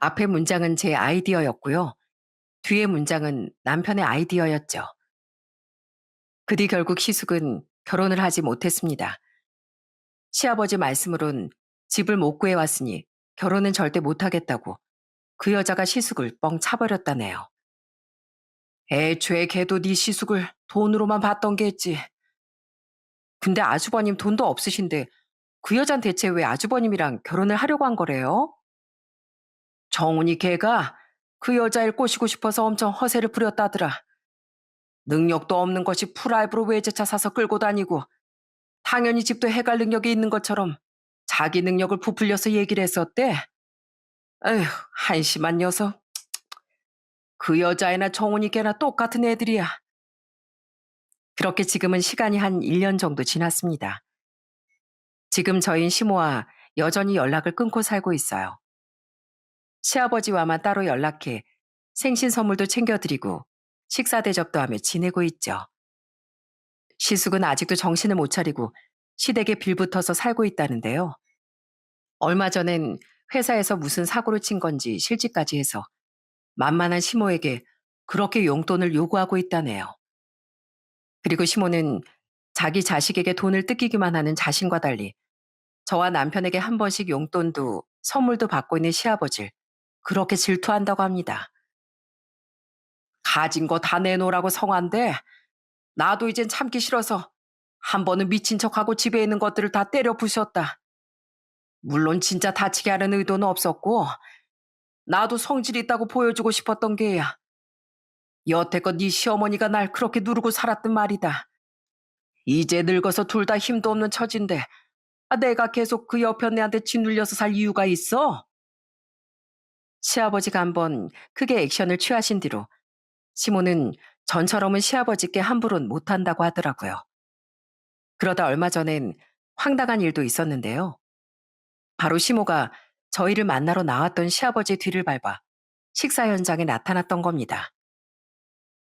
앞의 문장은 제 아이디어였고요. 뒤의 문장은 남편의 아이디어였죠. 그 뒤 결국 시숙은 결혼을 하지 못했습니다. 시아버지 말씀으론 집을 못 구해왔으니 결혼은 절대 못하겠다고 그 여자가 시숙을 뻥 차버렸다네요. 애초에 걔도 네 시숙을 돈으로만 봤던 게있지. 근데 아주버님 돈도 없으신데 그 여잔 대체 왜 아주버님이랑 결혼을 하려고 한 거래요? 정훈이 걔가 그 여자를 꼬시고 싶어서 엄청 허세를 부렸다더라. 능력도 없는 것이 프라이브로 외제차 사서 끌고 다니고 당연히 집도 해갈 능력이 있는 것처럼 자기 능력을 부풀려서 얘기를 했었대. 에휴, 한심한 녀석. 그 여자애나 정훈이 걔나 똑같은 애들이야. 그렇게 지금은 시간이 한 1년 정도 지났습니다. 지금 저희는 시모와 여전히 연락을 끊고 살고 있어요. 시아버지와만 따로 연락해 생신 선물도 챙겨드리고 식사 대접도 하며 지내고 있죠. 시숙은 아직도 정신을 못 차리고 시댁에 빌붙어서 살고 있다는데요. 얼마 전엔 회사에서 무슨 사고를 친 건지 실직까지 해서 만만한 시모에게 그렇게 용돈을 요구하고 있다네요. 그리고 시모는 자기 자식에게 돈을 뜯기기만 하는 자신과 달리 저와 남편에게 한 번씩 용돈도 선물도 받고 있는 시아버지를 그렇게 질투한다고 합니다. 가진 거 다 내놓으라고 성한데 나도 이젠 참기 싫어서 한 번은 미친 척하고 집에 있는 것들을 다 때려 부셨다. 물론 진짜 다치게 하는 의도는 없었고 나도 성질 있다고 보여주고 싶었던 게야. 여태껏 네 시어머니가 날 그렇게 누르고 살았단 말이다. 이제 늙어서 둘 다 힘도 없는 처진데 내가 계속 그 여편네한테 짓눌려서 살 이유가 있어? 시아버지가 한번 크게 액션을 취하신 뒤로 시모는 전처럼은 시아버지께 함부로는 못한다고 하더라고요. 그러다 얼마 전엔 황당한 일도 있었는데요. 바로 시모가 저희를 만나러 나왔던 시아버지 뒤를 밟아 식사 현장에 나타났던 겁니다.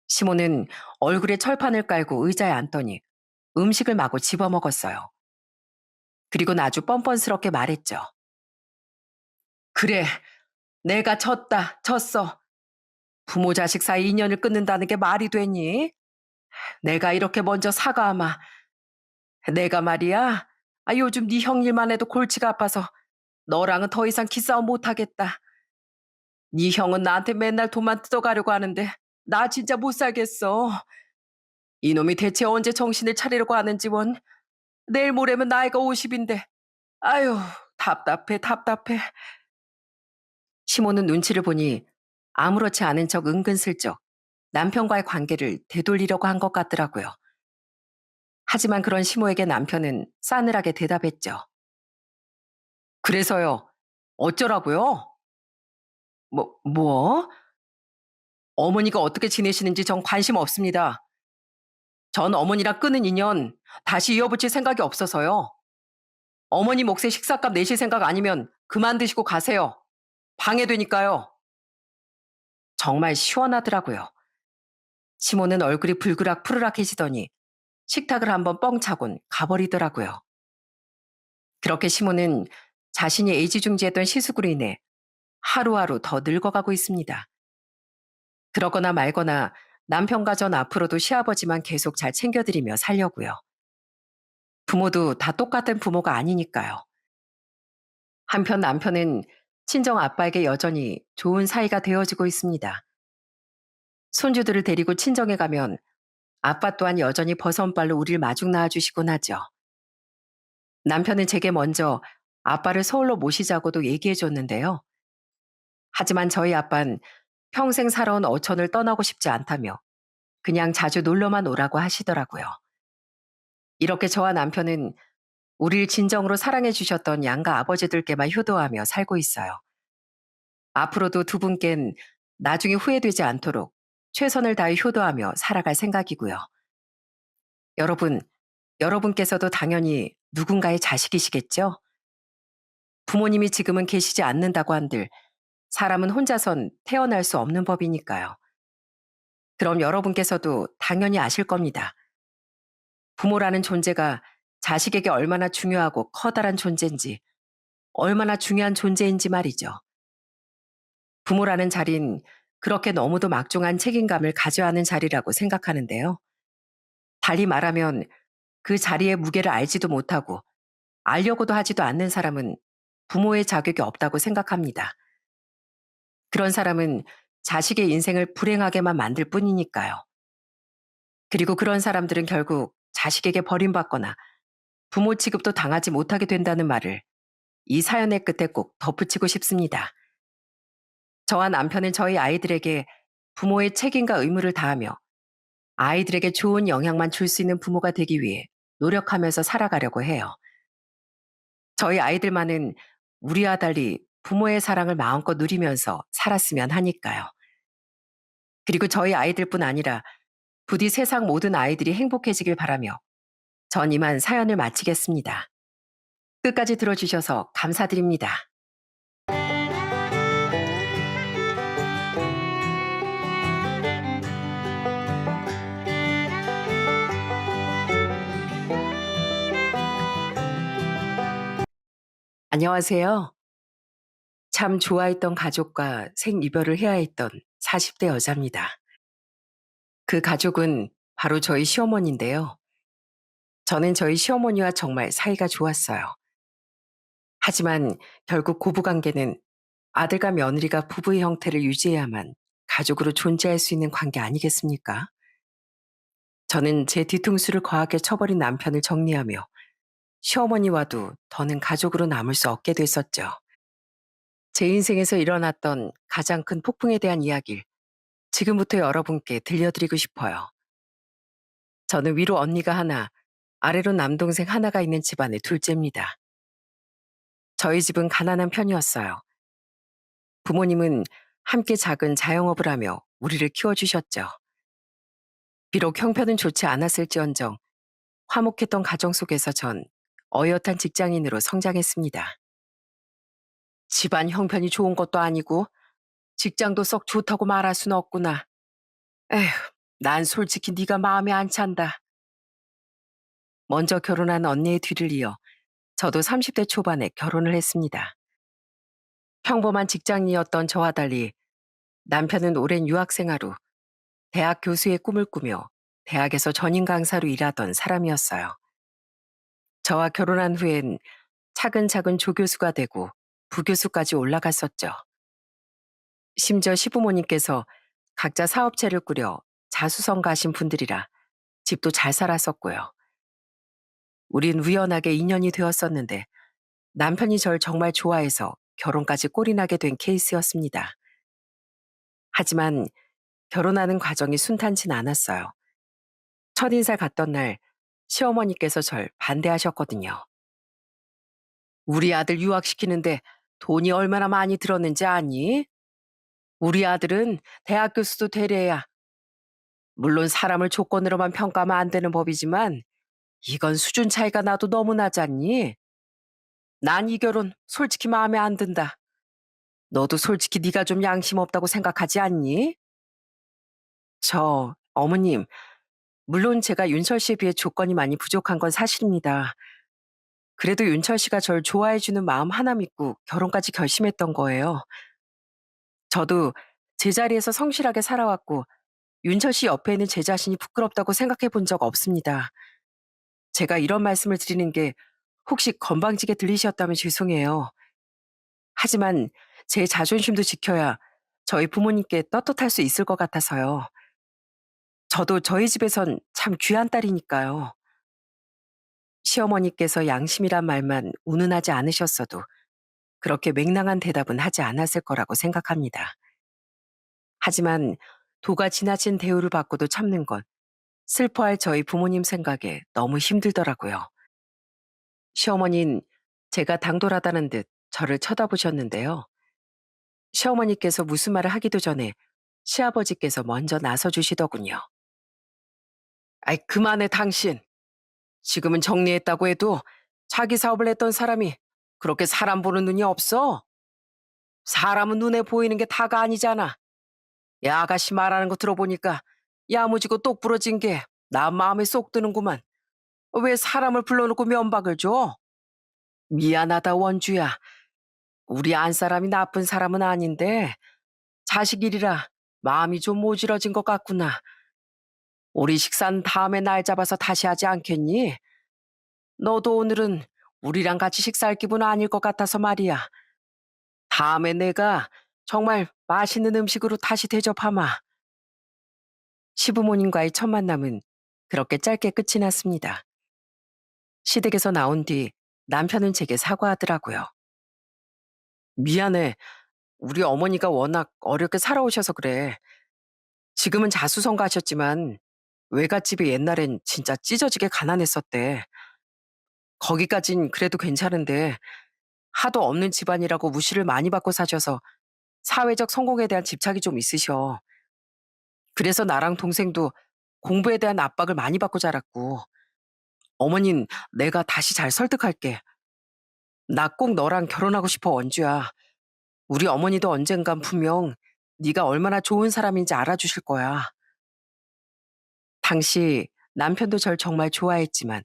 시모는 얼굴에 철판을 깔고 의자에 앉더니 음식을 마구 집어먹었어요. 그리고는 아주 뻔뻔스럽게 말했죠. 그래, 내가 졌어. 부모 자식 사이 인연을 끊는다는 게 말이 되니? 내가 이렇게 먼저 사과하마. 내가 말이야, 요즘 네 형 일만 해도 골치가 아파서 너랑은 더 이상 기싸움 못하겠다. 네 형은 나한테 맨날 돈만 뜯어가려고 하는데 나 진짜 못 살겠어. 이놈이 대체 언제 정신을 차리려고 하는지 원. 내일 모레면 나이가 50인데. 아유, 답답해. 시모는 눈치를 보니 아무렇지 않은 척 은근슬쩍 남편과의 관계를 되돌리려고 한 것 같더라고요. 하지만 그런 시모에게 남편은 싸늘하게 대답했죠. 그래서요, 어쩌라고요? 뭐? 어머니가 어떻게 지내시는지 전 관심 없습니다. 전 어머니랑 끊은 인연 다시 이어붙일 생각이 없어서요. 어머니 몫의 식사값 내실 생각 아니면 그만 드시고 가세요. 방해되니까요. 정말 시원하더라고요. 시모는 얼굴이 불그락 푸르락해지더니 식탁을 한번 뻥 차곤 가버리더라고요. 그렇게 시모는 자신이 애지중지했던 시숙으로 인해 하루하루 더 늙어가고 있습니다. 그러거나 말거나 남편과 전 앞으로도 시아버지만 계속 잘 챙겨드리며 살려고요. 부모도 다 똑같은 부모가 아니니까요. 한편 남편은 친정 아빠에게 여전히 좋은 사이가 되어지고 있습니다. 손주들을 데리고 친정에 가면 아빠 또한 여전히 버선발로 우릴 마중 나와주시곤 하죠. 남편은 제게 먼저 아빠를 서울로 모시자고도 얘기해 줬는데요. 하지만 저희 아빤 평생 살아온 어촌을 떠나고 싶지 않다며 그냥 자주 놀러만 오라고 하시더라고요. 이렇게 저와 남편은 우리를 진정으로 사랑해 주셨던 양가 아버지들께만 효도하며 살고 있어요. 앞으로도 두 분껜 나중에 후회되지 않도록 최선을 다해 효도하며 살아갈 생각이고요. 여러분, 여러분께서도 당연히 누군가의 자식이시겠죠? 부모님이 지금은 계시지 않는다고 한들 사람은 혼자선 태어날 수 없는 법이니까요. 그럼 여러분께서도 당연히 아실 겁니다. 부모라는 존재가 자식에게 얼마나 중요하고 커다란 존재인지, 얼마나 중요한 존재인지 말이죠. 부모라는 자리는 그렇게 너무도 막중한 책임감을 가져야 하는 자리라고 생각하는데요. 달리 말하면 그 자리의 무게를 알지도 못하고 알려고도 하지도 않는 사람은 부모의 자격이 없다고 생각합니다. 그런 사람은 자식의 인생을 불행하게만 만들 뿐이니까요. 그리고 그런 사람들은 결국 자식에게 버림받거나 부모 취급도 당하지 못하게 된다는 말을 이 사연의 끝에 꼭 덧붙이고 싶습니다. 저와 남편은 저희 아이들에게 부모의 책임과 의무를 다하며 아이들에게 좋은 영향만 줄 수 있는 부모가 되기 위해 노력하면서 살아가려고 해요. 저희 아이들만은 우리와 달리 부모의 사랑을 마음껏 누리면서 살았으면 하니까요. 그리고 저희 아이들뿐 아니라 부디 세상 모든 아이들이 행복해지길 바라며 전 이만 사연을 마치겠습니다. 끝까지 들어주셔서 감사드립니다. 안녕하세요. 참 좋아했던 가족과 생이별을 해야 했던 40대 여자입니다. 그 가족은 바로 저희 시어머니인데요. 저는 저희 시어머니와 정말 사이가 좋았어요. 하지만 결국 고부관계는 아들과 며느리가 부부의 형태를 유지해야만 가족으로 존재할 수 있는 관계 아니겠습니까? 저는 제 뒤통수를 과하게 쳐버린 남편을 정리하며 시어머니와도 더는 가족으로 남을 수 없게 됐었죠. 제 인생에서 일어났던 가장 큰 폭풍에 대한 이야기를 지금부터 여러분께 들려드리고 싶어요. 저는 위로 언니가 하나, 아래로 남동생 하나가 있는 집안의 둘째입니다. 저희 집은 가난한 편이었어요. 부모님은 함께 작은 자영업을 하며 우리를 키워주셨죠. 비록 형편은 좋지 않았을지언정 화목했던 가정 속에서 전 어엿한 직장인으로 성장했습니다. 집안 형편이 좋은 것도 아니고 직장도 썩 좋다고 말할 수는 없구나. 에휴, 난 솔직히 네가 마음에 안 찬다. 먼저 결혼한 언니의 뒤를 이어 저도 30대 초반에 결혼을 했습니다. 평범한 직장인이었던 저와 달리 남편은 오랜 유학생활 후 대학 교수의 꿈을 꾸며 대학에서 전임 강사로 일하던 사람이었어요. 저와 결혼한 후엔 차근차근 조교수가 되고 부교수까지 올라갔었죠. 심지어 시부모님께서 각자 사업체를 꾸려 자수성가하신 분들이라 집도 잘 살았었고요. 우린 우연하게 인연이 되었었는데 남편이 절 정말 좋아해서 결혼까지 꼴이 나게 된 케이스였습니다. 하지만 결혼하는 과정이 순탄치 않았어요. 첫인사 갔던 날 시어머니께서 절 반대하셨거든요. 우리 아들 유학시키는데 돈이 얼마나 많이 들었는지 아니? 우리 아들은 대학 교수도 되래야. 물론 사람을 조건으로만 평가하면 안 되는 법이지만 이건 수준 차이가 나도 너무 나잖니? 난 이 결혼 솔직히 마음에 안 든다. 너도 솔직히 네가 좀 양심 없다고 생각하지 않니? 어머님, 물론 제가 윤철 씨에 비해 조건이 많이 부족한 건 사실입니다. 그래도 윤철 씨가 절 좋아해주는 마음 하나 믿고 결혼까지 결심했던 거예요. 저도 제자리에서 성실하게 살아왔고 윤철 씨 옆에 있는 제 자신이 부끄럽다고 생각해 본 적 없습니다. 제가 이런 말씀을 드리는 게 혹시 건방지게 들리셨다면 죄송해요. 하지만 제 자존심도 지켜야 저희 부모님께 떳떳할 수 있을 것 같아서요. 저도 저희 집에선 참 귀한 딸이니까요. 시어머니께서 양심이란 말만 운운하지 않으셨어도 그렇게 맹랑한 대답은 하지 않았을 거라고 생각합니다. 하지만 도가 지나친 대우를 받고도 참는 건 슬퍼할 저희 부모님 생각에 너무 힘들더라고요. 시어머니는 제가 당돌하다는 듯 저를 쳐다보셨는데요. 시어머니께서 무슨 말을 하기도 전에 시아버지께서 먼저 나서 주시더군요. 아이, 그만해, 당신. 지금은 정리했다고 해도 자기 사업을 했던 사람이 그렇게 사람 보는 눈이 없어? 사람은 눈에 보이는 게 다가 아니잖아. 야, 아가씨 말하는 거 들어보니까 야무지고 똑부러진 게 나 마음에 쏙 드는구만. 왜 사람을 불러놓고 면박을 줘? 미안하다, 원주야. 우리 안 사람이 나쁜 사람은 아닌데 자식 일이라 마음이 좀 모질어진 것 같구나. 우리 식사는 다음에 날 잡아서 다시 하지 않겠니? 너도 오늘은 우리랑 같이 식사할 기분 아닐 것 같아서 말이야. 다음에 내가 정말 맛있는 음식으로 다시 대접하마. 시부모님과의 첫 만남은 그렇게 짧게 끝이 났습니다. 시댁에서 나온 뒤 남편은 제게 사과하더라고요. 미안해. 우리 어머니가 워낙 어렵게 살아오셔서 그래. 지금은 자수성가하셨지만 외갓집이 옛날엔 진짜 찢어지게 가난했었대. 거기까진 그래도 괜찮은데 하도 없는 집안이라고 무시를 많이 받고 사셔서 사회적 성공에 대한 집착이 좀 있으셔. 그래서 나랑 동생도 공부에 대한 압박을 많이 받고 자랐고, 어머닌 내가 다시 잘 설득할게. 나 꼭 너랑 결혼하고 싶어, 원주야. 우리 어머니도 언젠간 분명 네가 얼마나 좋은 사람인지 알아주실 거야. 당시 남편도 절 정말 좋아했지만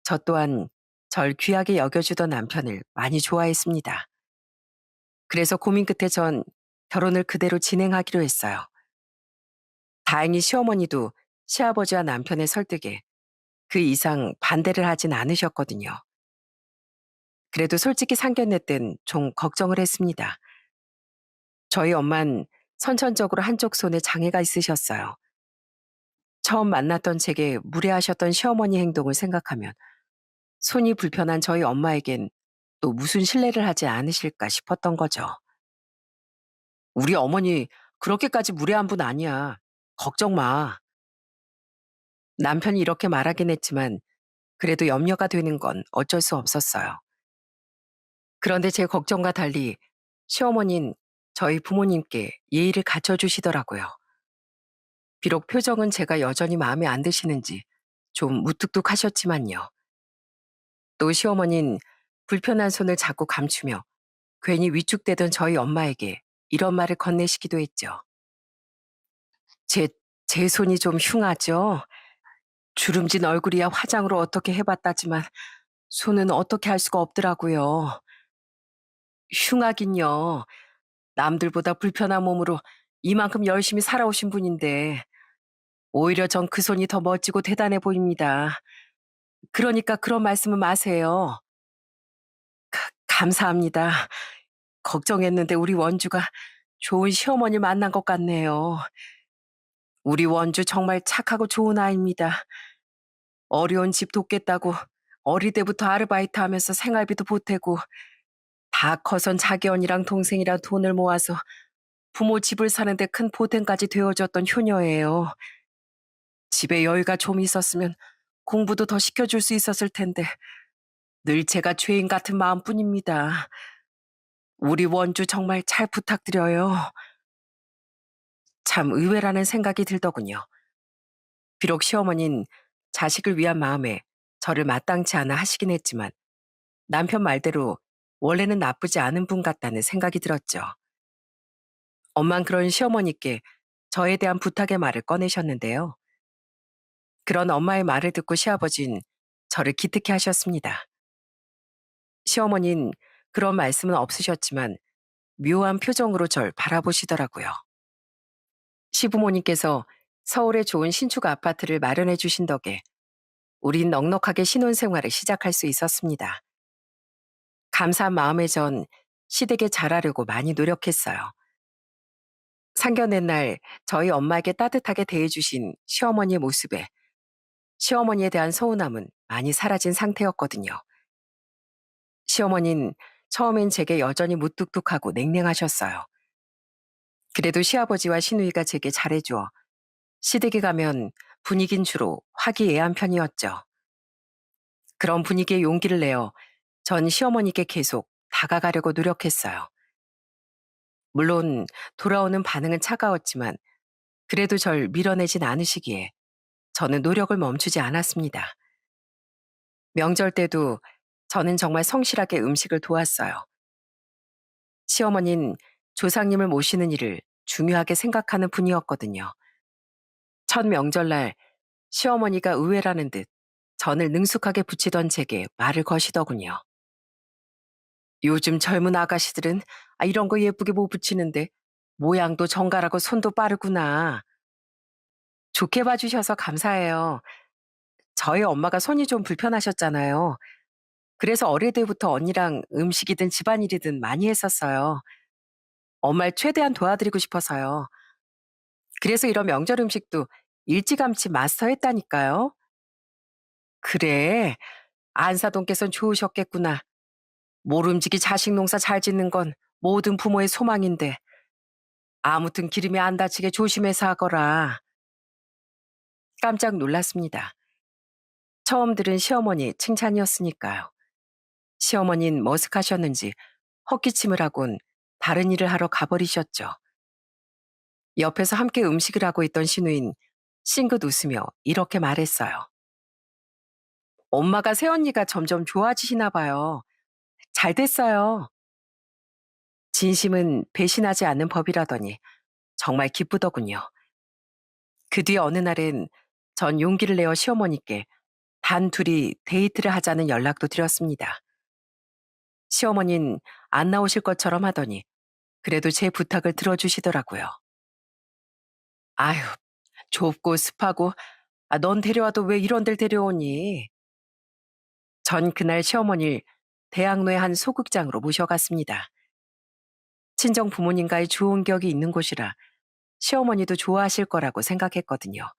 저 또한 절 귀하게 여겨주던 남편을 많이 좋아했습니다. 그래서 고민 끝에 전 결혼을 그대로 진행하기로 했어요. 다행히 시어머니도 시아버지와 남편의 설득에 그 이상 반대를 하진 않으셨거든요. 그래도 솔직히 상견례 땐 좀 걱정을 했습니다. 저희 엄만 선천적으로 한쪽 손에 장애가 있으셨어요. 처음 만났던 제게 무례하셨던 시어머니 행동을 생각하면 손이 불편한 저희 엄마에겐 또 무슨 신뢰를 하지 않으실까 싶었던 거죠. 우리 어머니 그렇게까지 무례한 분 아니야. 걱정 마. 남편이 이렇게 말하긴 했지만 그래도 염려가 되는 건 어쩔 수 없었어요. 그런데 제 걱정과 달리 시어머니는 저희 부모님께 예의를 갖춰주시더라고요. 비록 표정은 제가 여전히 마음에 안 드시는지 좀 무뚝뚝하셨지만요. 또 시어머니는 불편한 손을 자꾸 감추며 괜히 위축되던 저희 엄마에게 이런 말을 건네시기도 했죠. 제, 제 손이 좀 흉하죠? 주름진 얼굴이야 화장으로 어떻게 해봤다지만 손은 어떻게 할 수가 없더라고요. 흉하긴요. 남들보다 불편한 몸으로 이만큼 열심히 살아오신 분인데 오히려 전 그 손이 더 멋지고 대단해 보입니다. 그러니까 그런 말씀은 마세요. 감사합니다. 걱정했는데 우리 원주가 좋은 시어머니 만난 것 같네요. 우리 원주 정말 착하고 좋은 아이입니다. 어려운 집 돕겠다고 어릴 때부터 아르바이트 하면서 생활비도 보태고 다 커선 자기 언니랑 동생이랑 돈을 모아서 부모 집을 사는데 큰 보탬까지 되어줬던 효녀예요. 집에 여유가 좀 있었으면 공부도 더 시켜줄 수 있었을 텐데 늘 제가 죄인 같은 마음뿐입니다. 우리 원주 정말 잘 부탁드려요. 참 의외라는 생각이 들더군요. 비록 시어머니는 자식을 위한 마음에 저를 마땅치 않아 하시긴 했지만 남편 말대로 원래는 나쁘지 않은 분 같다는 생각이 들었죠. 엄만 그런 시어머니께 저에 대한 부탁의 말을 꺼내셨는데요. 그런 엄마의 말을 듣고 시아버진 저를 기특해 하셨습니다. 시어머니는 그런 말씀은 없으셨지만 묘한 표정으로 절 바라보시더라고요. 시부모님께서 서울에 좋은 신축 아파트를 마련해 주신 덕에 우린 넉넉하게 신혼생활을 시작할 수 있었습니다. 감사한 마음에 전 시댁에 잘하려고 많이 노력했어요. 상견례 날 저희 엄마에게 따뜻하게 대해주신 시어머니의 모습에 시어머니에 대한 서운함은 많이 사라진 상태였거든요. 시어머니는 처음엔 제게 여전히 무뚝뚝하고 냉랭하셨어요. 그래도 시아버지와 시누이가 제게 잘해주어 시댁에 가면 분위긴 주로 화기애애한 편이었죠. 그런 분위기에 용기를 내어 전 시어머니께 계속 다가가려고 노력했어요. 물론 돌아오는 반응은 차가웠지만 그래도 절 밀어내진 않으시기에 저는 노력을 멈추지 않았습니다. 명절 때도 저는 정말 성실하게 음식을 도왔어요. 시어머니는 조상님을 모시는 일을 중요하게 생각하는 분이었거든요. 첫 명절날 시어머니가 의외라는 듯 전을 능숙하게 붙이던 제게 말을 거시더군요. 요즘 젊은 아가씨들은 이런 거 예쁘게 못 붙이는데 모양도 정갈하고 손도 빠르구나. 좋게 봐주셔서 감사해요. 저희 엄마가 손이 좀 불편하셨잖아요. 그래서 어릴 때부터 언니랑 음식이든 집안일이든 많이 했었어요. 엄마를 최대한 도와드리고 싶어서요. 그래서 이런 명절 음식도 일찌감치 마스터했다니까요. 그래, 안사돈께선 좋으셨겠구나. 모름지기 자식 농사 잘 짓는 건 모든 부모의 소망인데 아무튼 기름이 안 다치게 조심해서 하거라. 깜짝 놀랐습니다. 처음 들은 시어머니 칭찬이었으니까요. 시어머니는 머쓱하셨는지 헛기침을 하곤 다른 일을 하러 가버리셨죠. 옆에서 함께 음식을 하고 있던 시누인 싱긋 웃으며 이렇게 말했어요. 엄마가 새언니가 점점 좋아지시나 봐요. 잘 됐어요. 진심은 배신하지 않는 법이라더니 정말 기쁘더군요. 그 뒤 어느 날은 전 용기를 내어 시어머니께 단 둘이 데이트를 하자는 연락도 드렸습니다. 시어머니는 안 나오실 것처럼 하더니 그래도 제 부탁을 들어주시더라고요. 아휴, 좁고 습하고 넌 데려와도 왜 이런 데를 데려오니? 전 그날 시어머니를 대학로의 한 소극장으로 모셔갔습니다. 친정 부모님과의 좋은 격이 있는 곳이라 시어머니도 좋아하실 거라고 생각했거든요.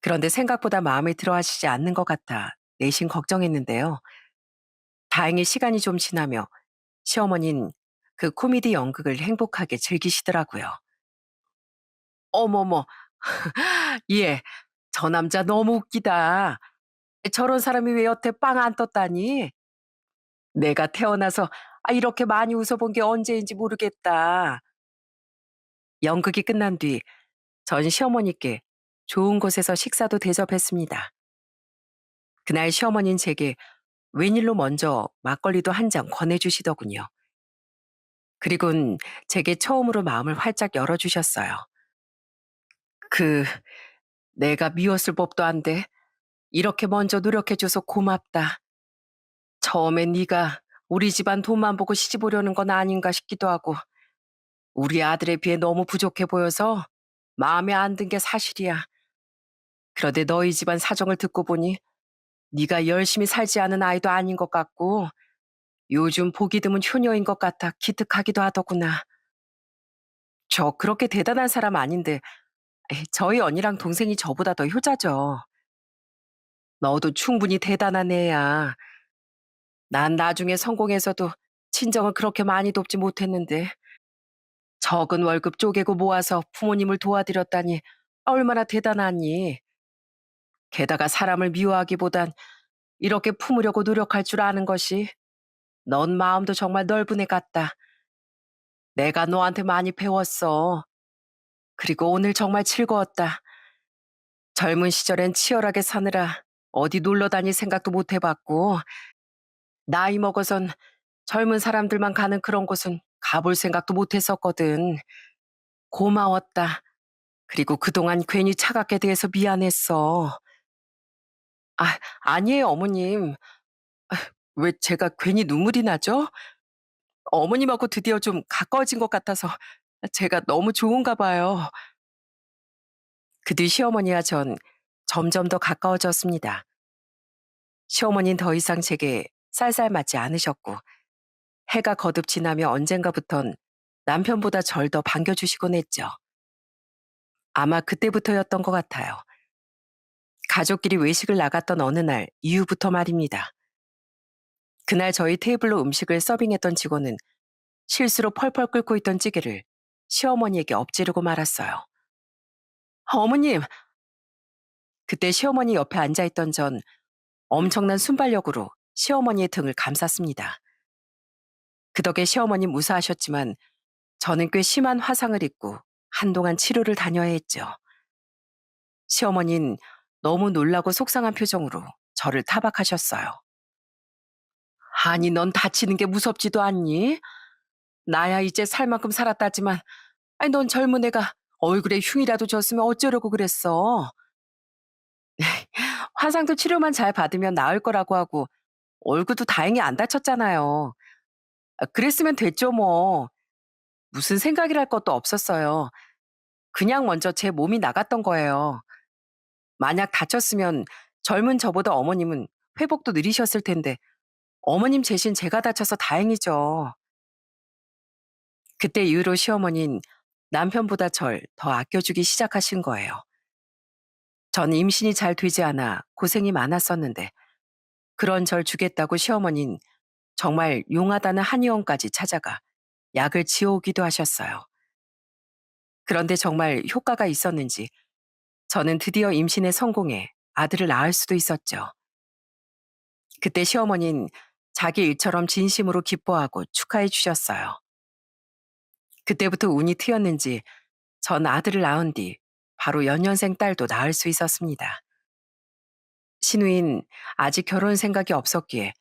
그런데 생각보다 마음에 들어 하시지 않는 것 같아 내심 걱정했는데요. 다행히 시간이 좀 지나며 시어머니는 그 코미디 연극을 행복하게 즐기시더라고요. 어머머, 예, 저 남자 너무 웃기다. 저런 사람이 왜 여태 빵 안 떴다니? 내가 태어나서 이렇게 많이 웃어본 게 언제인지 모르겠다. 연극이 끝난 뒤 전 시어머니께 좋은 곳에서 식사도 대접했습니다. 그날 시어머니는 제게 웬일로 먼저 막걸리도 한 잔 권해주시더군요. 그리곤 제게 처음으로 마음을 활짝 열어주셨어요. 그, 내가 미웠을 법도 한데 이렇게 먼저 노력해줘서 고맙다. 처음엔 네가 우리 집안 돈만 보고 시집 오려는 건 아닌가 싶기도 하고 우리 아들에 비해 너무 부족해 보여서 마음에 안 든 게 사실이야. 그런데 너희 집안 사정을 듣고 보니 네가 열심히 살지 않은 아이도 아닌 것 같고 요즘 보기 드문 효녀인 것 같아 기특하기도 하더구나. 저 그렇게 대단한 사람 아닌데 저희 언니랑 동생이 저보다 더 효자죠. 너도 충분히 대단한 애야. 난 나중에 성공해서도 친정을 그렇게 많이 돕지 못했는데 적은 월급 쪼개고 모아서 부모님을 도와드렸다니 얼마나 대단하니. 게다가 사람을 미워하기보단 이렇게 품으려고 노력할 줄 아는 것이 넌 마음도 정말 넓은 애 같다. 내가 너한테 많이 배웠어. 그리고 오늘 정말 즐거웠다. 젊은 시절엔 치열하게 사느라 어디 놀러 다닐 생각도 못 해봤고 나이 먹어선 젊은 사람들만 가는 그런 곳은 가볼 생각도 못 했었거든. 고마웠다. 그리고 그동안 괜히 차갑게 대해서 미안했어. 아니에요, 어머님. 왜 제가 괜히 눈물이 나죠? 어머님하고 드디어 좀 가까워진 것 같아서 제가 너무 좋은가 봐요. 그 뒤 시어머니와 전 점점 더 가까워졌습니다. 시어머니는 더 이상 제게 쌀쌀 맞지 않으셨고 해가 거듭 지나며 언젠가부턴 남편보다 절 더 반겨주시곤 했죠. 아마 그때부터였던 것 같아요. 가족끼리 외식을 나갔던 어느 날 이후부터 말입니다. 그날 저희 테이블로 음식을 서빙했던 직원은 실수로 펄펄 끓고 있던 찌개를 시어머니에게 엎지르고 말았어요. 어머님! 그때 시어머니 옆에 앉아있던 전 엄청난 순발력으로 시어머니의 등을 감쌌습니다. 그 덕에 시어머니 무사하셨지만 저는 꽤 심한 화상을 입고 한동안 치료를 다녀야 했죠. 시어머니는 너무 놀라고 속상한 표정으로 저를 타박하셨어요. 아니, 넌 다치는 게 무섭지도 않니? 나야 이제 살 만큼 살았다지만, 아니, 넌 젊은 애가 얼굴에 흉이라도 졌으면 어쩌려고 그랬어. 화상도 치료만 잘 받으면 나을 거라고 하고, 얼굴도 다행히 안 다쳤잖아요. 그랬으면 됐죠, 뭐. 무슨 생각이랄 것도 없었어요. 그냥 먼저 제 몸이 나갔던 거예요. 만약 다쳤으면 젊은 저보다 어머님은 회복도 느리셨을 텐데, 어머님 대신 제가 다쳐서 다행이죠. 그때 이후로 시어머니는 남편보다 절 더 아껴주기 시작하신 거예요. 전 임신이 잘 되지 않아 고생이 많았었는데 그런 절 주겠다고 시어머니는 정말 용하다는 한의원까지 찾아가 약을 지어오기도 하셨어요. 그런데 정말 효과가 있었는지 저는 드디어 임신에 성공해 아들을 낳을 수도 있었죠. 그때 시어머니는 자기 일처럼 진심으로 기뻐하고 축하해 주셨어요. 그때부터 운이 트였는지 전 아들을 낳은 뒤 바로 연년생 딸도 낳을 수 있었습니다. 신우인 아직 결혼 생각이 없었기에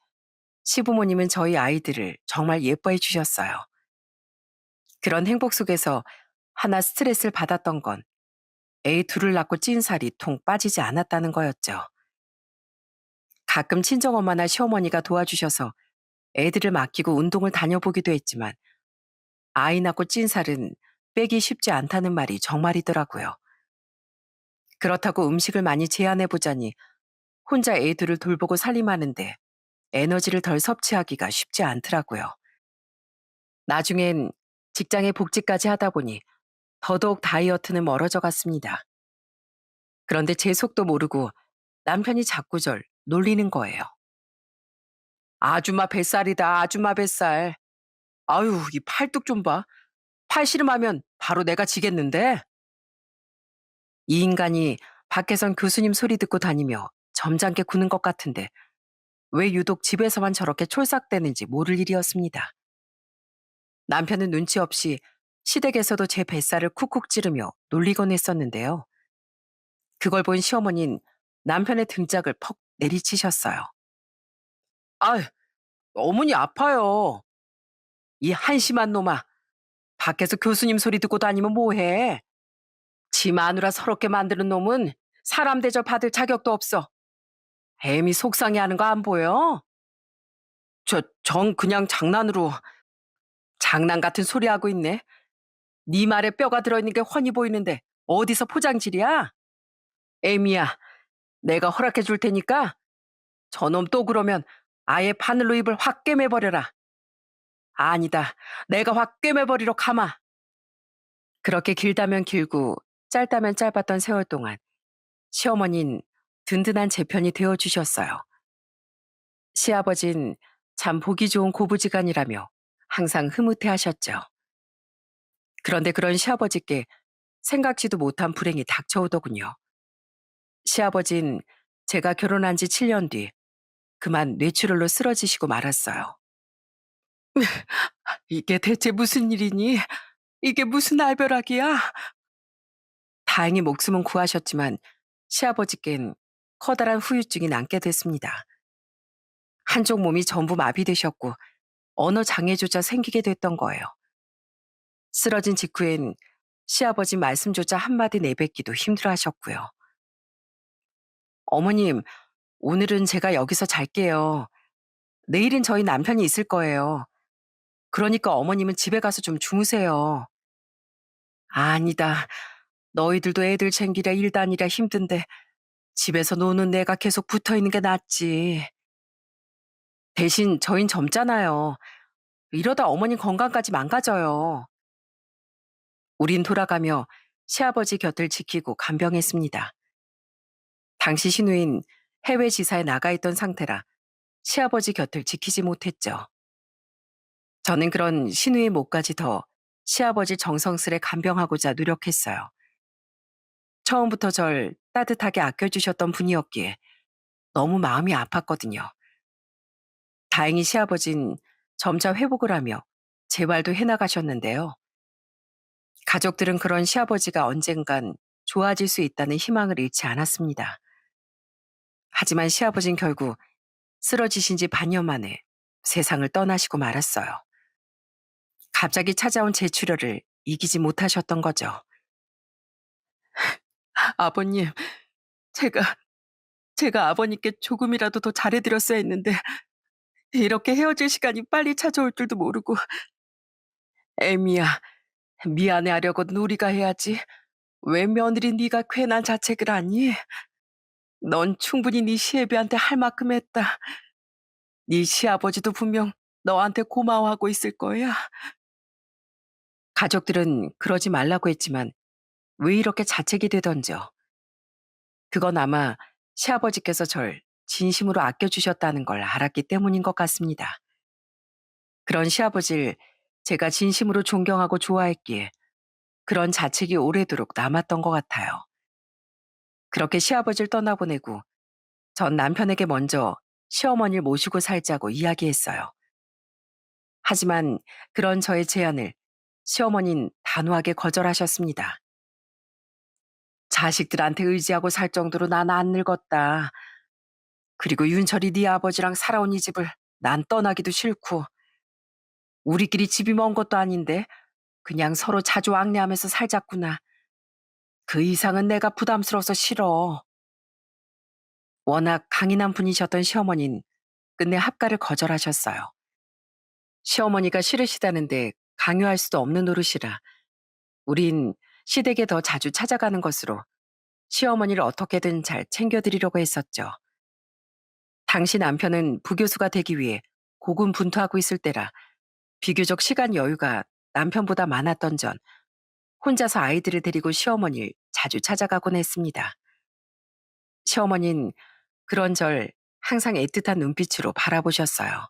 시부모님은 저희 아이들을 정말 예뻐해 주셨어요. 그런 행복 속에서 하나 스트레스를 받았던 건 애 둘을 낳고 찐 살이 통 빠지지 않았다는 거였죠. 가끔 친정엄마나 시어머니가 도와주셔서 애들을 맡기고 운동을 다녀보기도 했지만 아이 낳고 찐 살은 빼기 쉽지 않다는 말이 정말이더라고요. 그렇다고 음식을 많이 제한해 보자니 혼자 애들을 돌보고 살림하는데 에너지를 덜 섭취하기가 쉽지 않더라고요. 나중엔 직장에 복직까지 하다 보니 더더욱 다이어트는 멀어져 갔습니다. 그런데 제 속도 모르고 남편이 자꾸 절 놀리는 거예요. 아줌마 뱃살이다, 아줌마 뱃살. 아유, 이 팔뚝 좀 봐. 팔씨름하면 바로 내가 지겠는데? 이 인간이 밖에선 교수님 소리 듣고 다니며 점잖게 구는 것 같은데 왜 유독 집에서만 저렇게 촐싹대는지 모를 일이었습니다. 남편은 눈치 없이 시댁에서도 제 뱃살을 쿡쿡 찌르며 놀리곤 했었는데요. 그걸 본 시어머니는 남편의 등짝을 퍽 내리치셨어요. 아, 어머니 아파요. 이 한심한 놈아. 밖에서 교수님 소리 듣고 다니면 뭐해? 지 마누라 서럽게 만드는 놈은 사람 대접 받을 자격도 없어. 애미 속상해하는 거 안 보여? 정 그냥 장난으로. 장난 같은 소리 하고 있네. 네 말에 뼈가 들어있는 게 훤히 보이는데 어디서 포장질이야? 애미야, 내가 허락해 줄 테니까 저놈 또 그러면 아예 바늘로 입을 확 꿰매버려라. 아니다, 내가 확 꿰매버리러 가마. 그렇게 길다면 길고 짧다면 짧았던 세월 동안 시어머니는 든든한 제 편이 되어주셨어요. 시아버진 참 보기 좋은 고부지간이라며 항상 흐뭇해하셨죠. 그런데 그런 시아버지께 생각지도 못한 불행이 닥쳐오더군요. 시아버진 제가 결혼한 지 7년 뒤 그만 뇌출혈로 쓰러지시고 말았어요. 이게 대체 무슨 일이니? 이게 무슨 날벼락이야? 다행히 목숨은 구하셨지만 시아버지께는 커다란 후유증이 남게 됐습니다. 한쪽 몸이 전부 마비되셨고 언어 장애조차 생기게 됐던 거예요. 쓰러진 직후엔 시아버지 말씀조차 한마디 내뱉기도 힘들어하셨고요. 어머님, 오늘은 제가 여기서 잘게요. 내일은 저희 남편이 있을 거예요. 그러니까 어머님은 집에 가서 좀 주무세요. 아니다. 너희들도 애들 챙기랴 일 다니랴 힘든데 집에서 노는 내가 계속 붙어 있는 게 낫지. 대신 저흰 젊잖아요. 이러다 어머님 건강까지 망가져요. 우린 돌아가며 시아버지 곁을 지키고 간병했습니다. 당시 신우인 해외 지사에 나가 있던 상태라 시아버지 곁을 지키지 못했죠. 저는 그런 신우의 목까지 더 시아버지 정성스레 간병하고자 노력했어요. 처음부터 절 따뜻하게 아껴주셨던 분이었기에 너무 마음이 아팠거든요. 다행히 시아버진 점차 회복을 하며 재활도 해나가셨는데요. 가족들은 그런 시아버지가 언젠간 좋아질 수 있다는 희망을 잃지 않았습니다. 하지만 시아버진 결국 쓰러지신 지 반년 만에 세상을 떠나시고 말았어요. 갑자기 찾아온 제출혈을 이기지 못하셨던 거죠. 아버님, 제가, 제가 아버님께 조금이라도 더 잘해드렸어야 했는데, 이렇게 헤어질 시간이 빨리 찾아올 줄도 모르고. 애미야, 미안해 하려고 우리가 해야지. 왜 며느리 네가 괜한 자책을 하니? 넌 충분히 네 시애비한테 할 만큼 했다. 네 시아버지도 분명 너한테 고마워하고 있을 거야. 가족들은 그러지 말라고 했지만 왜 이렇게 자책이 되던지요. 그건 아마 시아버지께서 절 진심으로 아껴주셨다는 걸 알았기 때문인 것 같습니다. 그런 시아버지를 제가 진심으로 존경하고 좋아했기에 그런 자책이 오래도록 남았던 것 같아요. 그렇게 시아버지를 떠나보내고 전 남편에게 먼저 시어머니를 모시고 살자고 이야기했어요. 하지만 그런 저의 제안을 시어머니는 단호하게 거절하셨습니다. 자식들한테 의지하고 살 정도로 난 안 늙었다. 그리고 윤철이 네 아버지랑 살아온 이 집을 난 떠나기도 싫고 우리끼리 집이 먼 것도 아닌데 그냥 서로 자주 왕래하면서 살자꾸나. 그 이상은 내가 부담스러워서 싫어. 워낙 강인한 분이셨던 시어머니는 끝내 합가를 거절하셨어요. 시어머니가 싫으시다는데 강요할 수도 없는 노릇이라 우린 시댁에 더 자주 찾아가는 것으로 시어머니를 어떻게든 잘 챙겨드리려고 했었죠. 당시 남편은 부교수가 되기 위해 고군분투하고 있을 때라 비교적 시간 여유가 남편보다 많았던 전 혼자서 아이들을 데리고 시어머니를 자주 찾아가곤 했습니다. 시어머니는 그런 절 항상 애틋한 눈빛으로 바라보셨어요.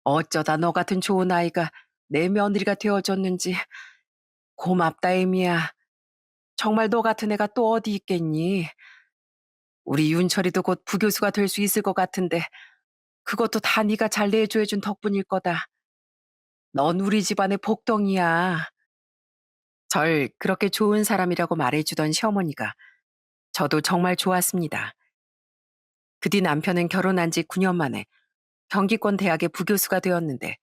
어쩌다 너 같은 좋은 아이가 내 며느리가 되어줬는지 고맙다 애미야. 정말 너 같은 애가 또 어디 있겠니? 우리 윤철이도 곧 부교수가 될 수 있을 것 같은데 그것도 다 네가 잘 내조해준 덕분일 거다. 넌 우리 집안의 복덩이야. 절 그렇게 좋은 사람이라고 말해주던 시어머니가 저도 정말 좋았습니다. 그 뒤 남편은 결혼한 지 9년 만에 경기권 대학의 부교수가 되었는데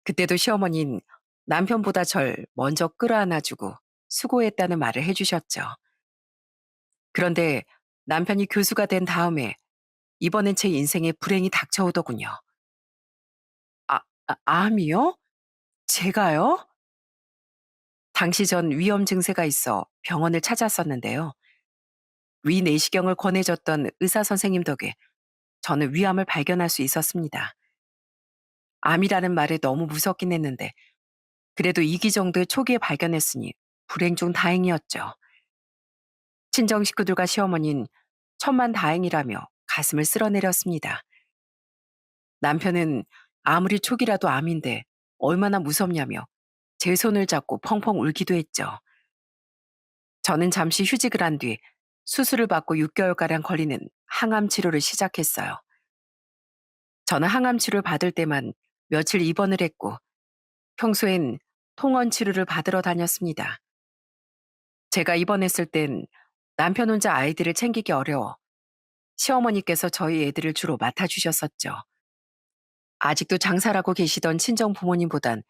그때도 시어머니는 남편보다 절 먼저 끌어안아주고 수고했다는 말을 해주셨죠. 그런데 남편이 교수가 된 다음에 이번엔 제 인생에 불행이 닥쳐오더군요. 암이요? 제가요? 당시 전 위험 증세가 있어 병원을 찾았었는데요. 위 내시경을 권해줬던 의사 선생님 덕에 저는 위암을 발견할 수 있었습니다. 암이라는 말에 너무 무섭긴 했는데 그래도 이기 정도의 초기에 발견했으니 불행 중 다행이었죠. 친정 식구들과 시어머니는 천만 다행이라며 가슴을 쓸어내렸습니다. 남편은 아무리 초기라도 암인데 얼마나 무섭냐며 제 손을 잡고 펑펑 울기도 했죠. 저는 잠시 휴직을 한 뒤 수술을 받고 6개월가량 걸리는 항암 치료를 시작했어요. 저는 항암 치료를 받을 때만 며칠 입원을 했고 평소엔 통원 치료를 받으러 다녔습니다. 제가 입원했을 땐 남편 혼자 아이들을 챙기기 어려워 시어머니께서 저희 애들을 주로 맡아주셨었죠. 아직도 장사라고 계시던 친정 부모님보단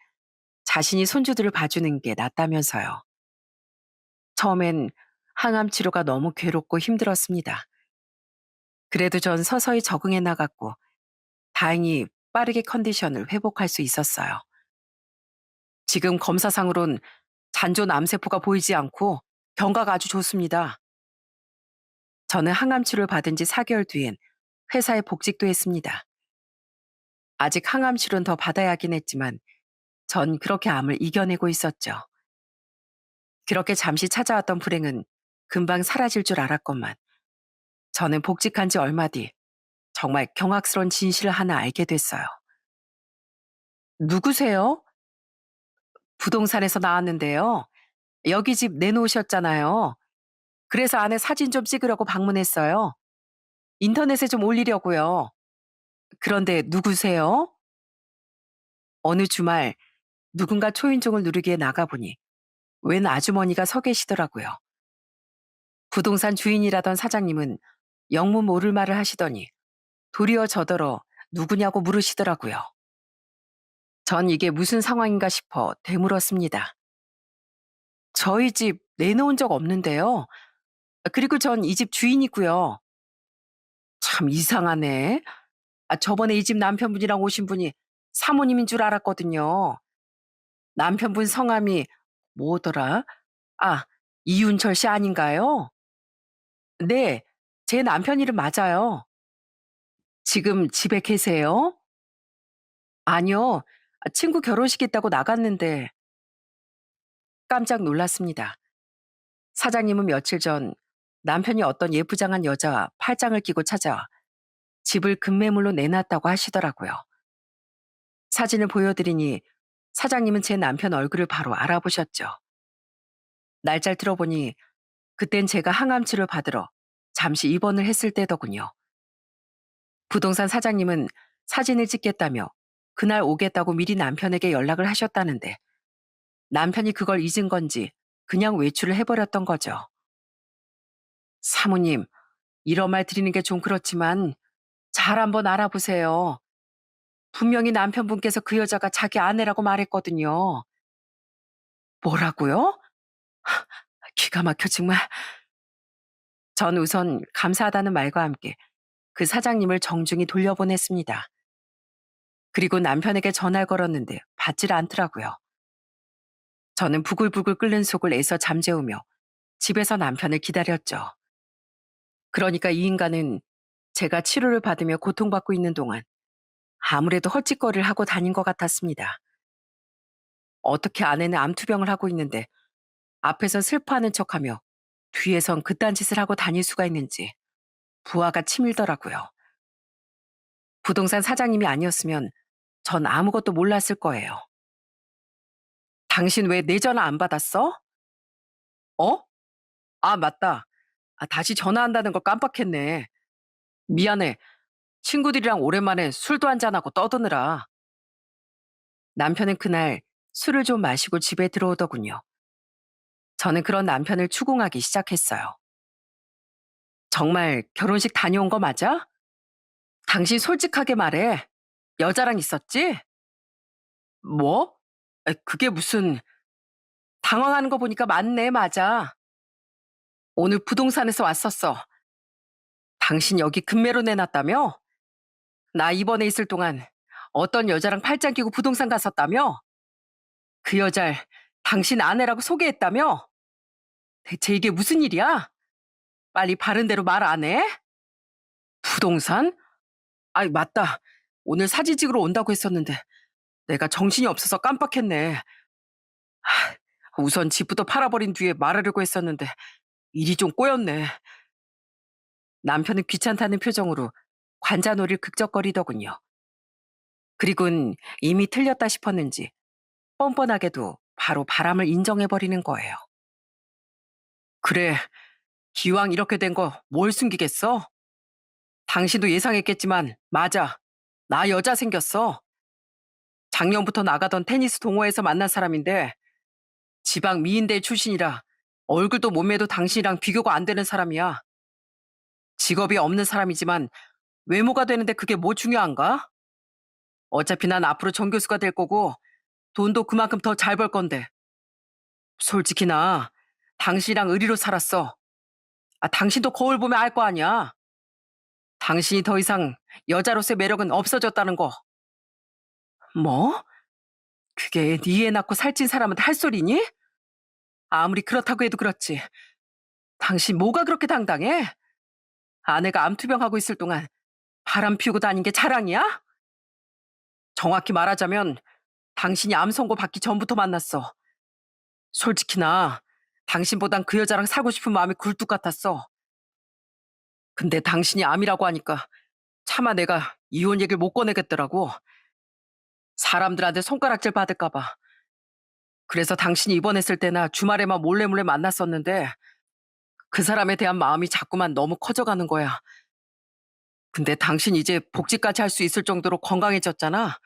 자신이 손주들을 봐주는 게 낫다면서요. 처음엔 항암 치료가 너무 괴롭고 힘들었습니다. 그래도 전 서서히 적응해 나갔고 다행히 빠르게 컨디션을 회복할 수 있었어요. 지금 검사상으론 잔존 암세포가 보이지 않고 경과가 아주 좋습니다. 저는 항암 치료를 받은 지 4개월 뒤엔 회사에 복직도 했습니다. 아직 항암 치료는 더 받아야 하긴 했지만 전 그렇게 암을 이겨내고 있었죠. 그렇게 잠시 찾아왔던 불행은 금방 사라질 줄 알았건만 저는 복직한 지 얼마 뒤 정말 경악스러운 진실을 하나 알게 됐어요. 누구세요? 부동산에서 나왔는데요. 여기 집 내놓으셨잖아요. 그래서 안에 사진 좀 찍으려고 방문했어요. 인터넷에 좀 올리려고요. 그런데 누구세요? 어느 주말 누군가 초인종을 누르기에 나가보니 웬 아주머니가 서 계시더라고요. 부동산 주인이라던 사장님은 영문 모를 말을 하시더니 도리어 저더러 누구냐고 물으시더라고요. 전 이게 무슨 상황인가 싶어 되물었습니다. 저희 집 내놓은 적 없는데요. 그리고 전 이 집 주인이고요. 참 이상하네. 저번에 이 집 남편분이랑 오신 분이 사모님인 줄 알았거든요. 남편분 성함이 뭐더라? 아, 이윤철 씨 아닌가요? 네, 제 남편 이름 맞아요. 지금 집에 계세요? 아니요. 친구 결혼식 있다고 나갔는데 깜짝 놀랐습니다. 사장님은 며칠 전 남편이 어떤 예쁘장한 여자와 팔짱을 끼고 찾아와 집을 급매물로 내놨다고 하시더라고요. 사진을 보여드리니 사장님은 제 남편 얼굴을 바로 알아보셨죠. 날짜를 들어보니 그땐 제가 항암치료 받으러 잠시 입원을 했을 때더군요. 부동산 사장님은 사진을 찍겠다며 그날 오겠다고 미리 남편에게 연락을 하셨다는데 남편이 그걸 잊은 건지 그냥 외출을 해버렸던 거죠. 사모님, 이런 말 드리는 게 좀 그렇지만 잘 한번 알아보세요. 분명히 남편분께서 그 여자가 자기 아내라고 말했거든요. 뭐라고요? 기가 막혀 정말. 전 우선 감사하다는 말과 함께 그 사장님을 정중히 돌려보냈습니다. 그리고 남편에게 전화를 걸었는데 받질 않더라고요. 저는 부글부글 끓는 속을 애써 잠재우며 집에서 남편을 기다렸죠. 그러니까 이 인간은 제가 치료를 받으며 고통받고 있는 동안 아무래도 헛짓거리를 하고 다닌 것 같았습니다. 어떻게 아내는 암투병을 하고 있는데 앞에선 슬퍼하는 척하며 뒤에선 그딴 짓을 하고 다닐 수가 있는지 부하가 치밀더라고요. 부동산 사장님이 아니었으면 전 아무것도 몰랐을 거예요. 당신 왜 내 전화 안 받았어? 어? 아, 맞다. 다시 전화한다는 걸 깜빡했네. 미안해. 친구들이랑 오랜만에 술도 한잔하고 떠드느라. 남편은 그날 술을 좀 마시고 집에 들어오더군요. 저는 그런 남편을 추궁하기 시작했어요. 정말 결혼식 다녀온 거 맞아? 당신 솔직하게 말해. 여자랑 있었지? 뭐? 그게 무슨... 당황하는 거 보니까 맞네, 맞아. 오늘 부동산에서 왔었어. 당신 여기 금매로 내놨다며? 나 입원해 있을 동안 어떤 여자랑 팔짱 끼고 부동산 갔었다며? 그 여자를 당신 아내라고 소개했다며? 대체 이게 무슨 일이야? 빨리 바른 대로 말 안 해? 부동산? 아이, 맞다. 오늘 사진 찍으러 온다고 했었는데 내가 정신이 없어서 깜빡했네. 우선 집부터 팔아버린 뒤에 말하려고 했었는데 일이 좀 꼬였네. 남편은 귀찮다는 표정으로 관자놀이를 극적거리더군요. 그리고는 이미 틀렸다 싶었는지 뻔뻔하게도 바로 바람을 인정해버리는 거예요. 그래, 기왕 이렇게 된 거 뭘 숨기겠어? 당신도 예상했겠지만 맞아. 나 여자 생겼어. 작년부터 나가던 테니스 동호회에서 만난 사람인데 지방 미인대 출신이라 얼굴도 몸매도 당신이랑 비교가 안 되는 사람이야. 직업이 없는 사람이지만 외모가 되는데 그게 뭐 중요한가? 어차피 난 앞으로 정교수가 될 거고 돈도 그만큼 더 잘 벌 건데. 솔직히 나 당신이랑 의리로 살았어. 당신도 거울 보면 알 거 아니야. 당신이 더 이상 여자로서의 매력은 없어졌다는 거. 뭐? 그게 네 애 낳고 살찐 사람한테 할 소리니? 아무리 그렇다고 해도 그렇지. 당신 뭐가 그렇게 당당해? 아내가 암투병하고 있을 동안 바람 피우고 다닌 게 자랑이야? 정확히 말하자면 당신이 암 선고 받기 전부터 만났어. 솔직히 나 당신보단 그 여자랑 살고 싶은 마음이 굴뚝 같았어. 근데 당신이 암이라고 하니까 차마 내가 이혼 얘기를 못 꺼내겠더라고. 사람들한테 손가락질 받을까 봐. 그래서 당신이 입원했을 때나 주말에만 몰래 만났었는데 그 사람에 대한 마음이 자꾸만 너무 커져가는 거야. 근데 당신 이제 복직까지 할 수 있을 정도로 건강해졌잖아.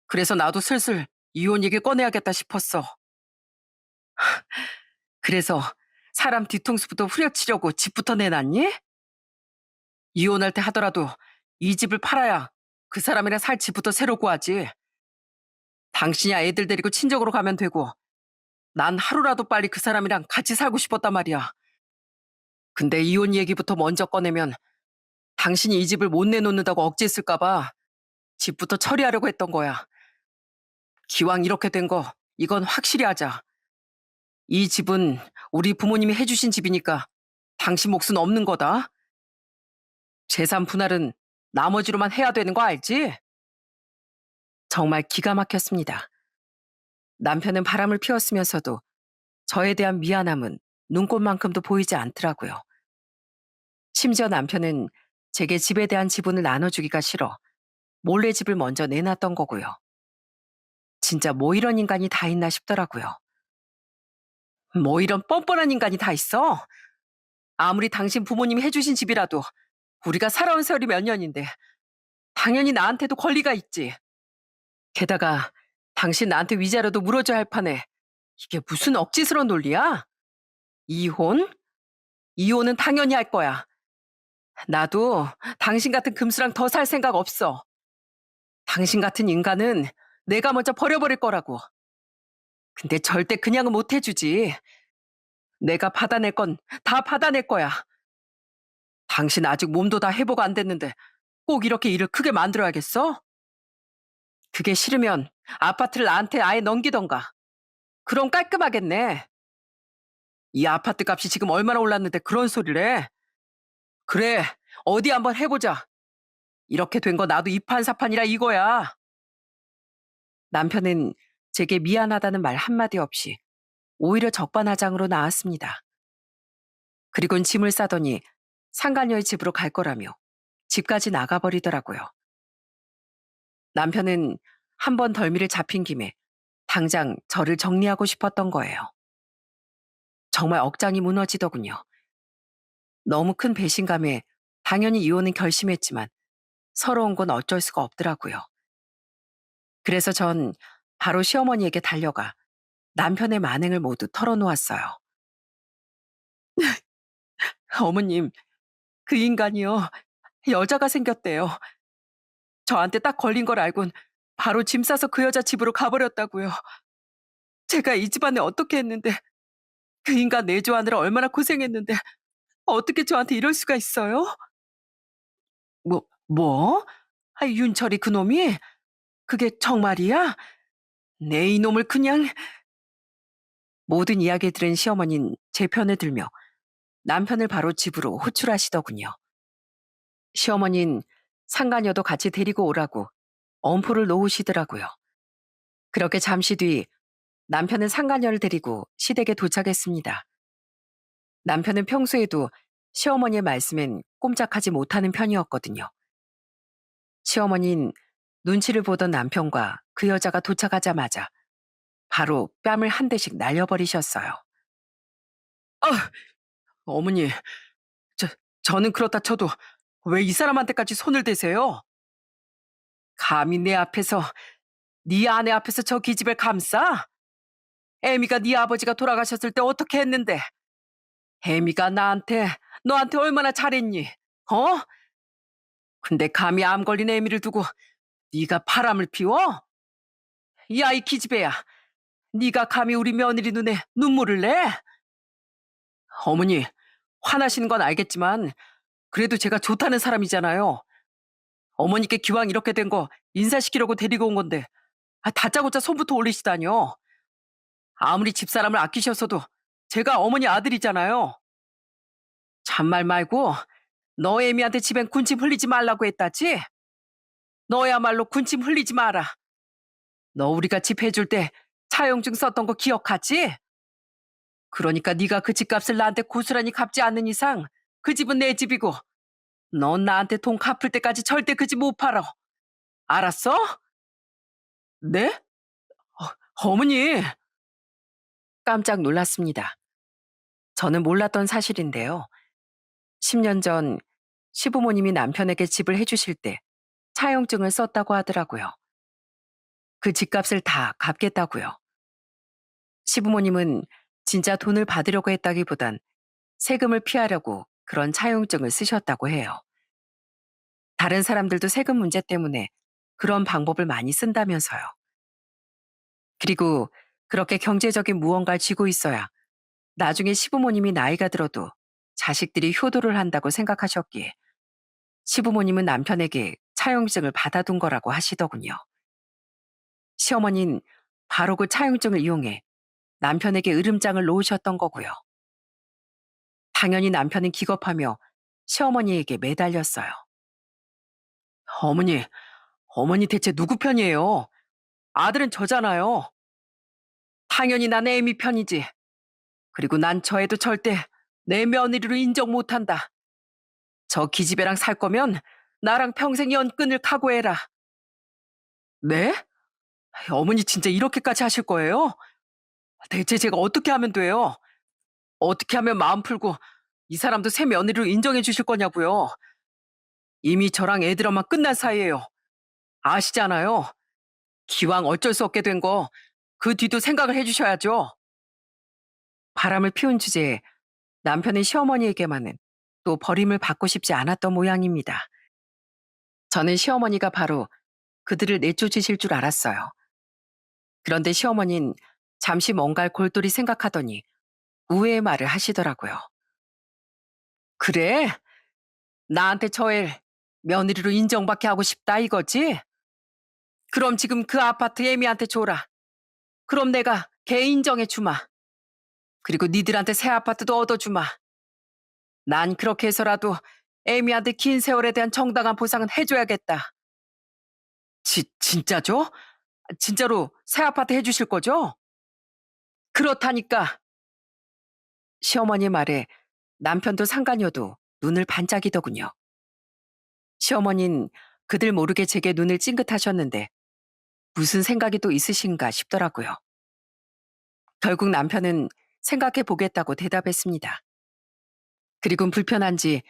그래서 나도 슬슬 이혼 얘기를 꺼내야겠다 싶었어. 그래서 사람 뒤통수부터 후려치려고 집부터 내놨니? 이혼할 때 하더라도 이 집을 팔아야 그 사람이랑 살 집부터 새로 구하지. 당신이야 애들 데리고 친정으로 가면 되고 난 하루라도 빨리 그 사람이랑 같이 살고 싶었단 말이야. 근데 이혼 얘기부터 먼저 꺼내면 당신이 이 집을 못 내놓는다고 억지했을까 봐 집부터 처리하려고 했던 거야. 기왕 이렇게 된 거 이건 확실히 하자. 이 집은 우리 부모님이 해주신 집이니까 당신 몫은 없는 거다. 재산 분할은 나머지로만 해야 되는 거 알지? 정말 기가 막혔습니다. 남편은 바람을 피웠으면서도 저에 대한 미안함은 눈꽃만큼도 보이지 않더라고요. 심지어 남편은 제게 집에 대한 지분을 나눠주기가 싫어 몰래 집을 먼저 내놨던 거고요. 진짜 뭐 이런 인간이 다 있나 싶더라고요. 뭐 이런 뻔뻔한 인간이 다 있어? 아무리 당신 부모님이 해주신 집이라도 우리가 살아온 세월이 몇 년인데 당연히 나한테도 권리가 있지. 게다가 당신 나한테 위자료도 물어줘야 할 판에 이게 무슨 억지스러운 논리야? 이혼? 이혼은 당연히 할 거야. 나도 당신 같은 금수랑 더 살 생각 없어. 당신 같은 인간은 내가 먼저 버려버릴 거라고. 근데 절대 그냥은 못 해주지. 내가 받아낼 건 다 받아낼 거야. 당신 아직 몸도 다 회복 안 됐는데 꼭 이렇게 일을 크게 만들어야겠어? 그게 싫으면 아파트를 나한테 아예 넘기던가. 그럼 깔끔하겠네. 이 아파트 값이 지금 얼마나 올랐는데 그런 소리를 해? 그래, 어디 한번 해보자. 이렇게 된 거 나도 이판사판이라 이거야. 남편은 제게 미안하다는 말 한마디 없이 오히려 적반하장으로 나왔습니다. 그리곤 짐을 싸더니 상간녀의 집으로 갈 거라며 집까지 나가버리더라고요. 남편은 한 번 덜미를 잡힌 김에 당장 저를 정리하고 싶었던 거예요. 정말 억장이 무너지더군요. 너무 큰 배신감에 당연히 이혼은 결심했지만 서러운 건 어쩔 수가 없더라고요. 그래서 전 바로 시어머니에게 달려가 남편의 만행을 모두 털어놓았어요. 어머님, 그 인간이요. 여자가 생겼대요. 저한테 딱 걸린 걸 알곤 바로 짐 싸서 그 여자 집으로 가버렸다고요. 제가 이 집안에 어떻게 했는데 그 인간 내조하느라 얼마나 고생했는데 어떻게 저한테 이럴 수가 있어요? 뭐? 아, 윤철이 그놈이? 그게 정말이야? 내 이놈을 그냥... 모든 이야기 들은 시어머니는 제 편을 들며 남편을 바로 집으로 호출하시더군요. 시어머니는 상간녀도 같이 데리고 오라고 엄포를 놓으시더라고요. 그렇게 잠시 뒤 남편은 상간녀를 데리고 시댁에 도착했습니다. 남편은 평소에도 시어머니의 말씀엔 꼼짝하지 못하는 편이었거든요. 시어머니는 눈치를 보던 남편과 그 여자가 도착하자마자 바로 뺨을 한 대씩 날려버리셨어요. 아, 어머니, 저, 저는 그렇다 쳐도 왜 이 사람한테까지 손을 대세요? 감히 내 앞에서, 네 아내 앞에서 저 기집애 감싸? 애미가 네 아버지가 돌아가셨을 때 어떻게 했는데? 애미가 너한테 얼마나 잘했니? 어? 근데 감히 암 걸린 애미를 두고 네가 바람을 피워? 야, 이 기집애야. 네가 감히 우리 며느리 눈에 눈물을 내? 어머니, 화나시는 건 알겠지만 그래도 제가 좋다는 사람이잖아요. 어머니께 기왕 이렇게 된 거 인사시키려고 데리고 온 건데 다짜고짜 손부터 올리시다뇨. 아무리 집사람을 아끼셨어도 제가 어머니 아들이잖아요. 잔말 말고 너 애미한테 집엔 군침 흘리지 말라고 했다지? 너야말로 군침 흘리지 마라. 너 우리가 집 해줄 때 차용증 썼던 거 기억하지? 그러니까 네가 그 집값을 나한테 고스란히 갚지 않는 이상 그 집은 내 집이고 넌 나한테 돈 갚을 때까지 절대 그 집 못 팔아. 알았어? 네? 어머니! 깜짝 놀랐습니다. 저는 몰랐던 사실인데요. 10년 전 시부모님이 남편에게 집을 해주실 때 차용증을 썼다고 하더라고요. 그 집값을 다 갚겠다고요. 시부모님은 진짜 돈을 받으려고 했다기보단 세금을 피하려고 그런 차용증을 쓰셨다고 해요. 다른 사람들도 세금 문제 때문에 그런 방법을 많이 쓴다면서요. 그리고 그렇게 경제적인 무언가를 쥐고 있어야 나중에 시부모님이 나이가 들어도 자식들이 효도를 한다고 생각하셨기에 시부모님은 남편에게 차용증을 받아둔 거라고 하시더군요. 시어머니는 바로 그 차용증을 이용해 남편에게 으름장을 놓으셨던 거고요. 당연히 남편은 기겁하며 시어머니에게 매달렸어요. 어머니, 어머니 대체 누구 편이에요? 아들은 저잖아요. 당연히 난 애미 편이지. 그리고 난 저애도 절대 내 며느리로 인정 못한다. 저 기집애랑 살 거면 나랑 평생 연끈을 각오해라. 네? 어머니 진짜 이렇게까지 하실 거예요? 대체 제가 어떻게 하면 돼요? 어떻게 하면 마음 풀고 이 사람도 새 며느리로 인정해 주실 거냐고요? 이미 저랑 애들 엄마 끝난 사이예요. 아시잖아요. 기왕 어쩔 수 없게 된 거 그 뒤도 생각을 해주셔야죠. 바람을 피운 주제에 남편의 시어머니에게만은 또 버림을 받고 싶지 않았던 모양입니다. 저는 시어머니가 바로 그들을 내쫓으실 줄 알았어요. 그런데 시어머니는 잠시 뭔가를 골똘히 생각하더니 우회의 말을 하시더라고요. 그래? 나한테 저 애 며느리로 인정받게 하고 싶다 이거지? 그럼 지금 그 아파트 애미한테 줘라. 그럼 내가 걔 인정해 주마. 그리고 니들한테 새 아파트도 얻어주마. 난 그렇게 해서라도 애미한테 긴 세월에 대한 정당한 보상은 해줘야겠다. 진짜죠? 진짜로 새 아파트 해주실 거죠? 그렇다니까. 시어머니 말에 남편도 상간녀도 눈을 반짝이더군요. 시어머니는 그들 모르게 제게 눈을 찡긋하셨는데 무슨 생각이 또 있으신가 싶더라고요. 결국 남편은 생각해 보겠다고 대답했습니다. 그리고 불편한지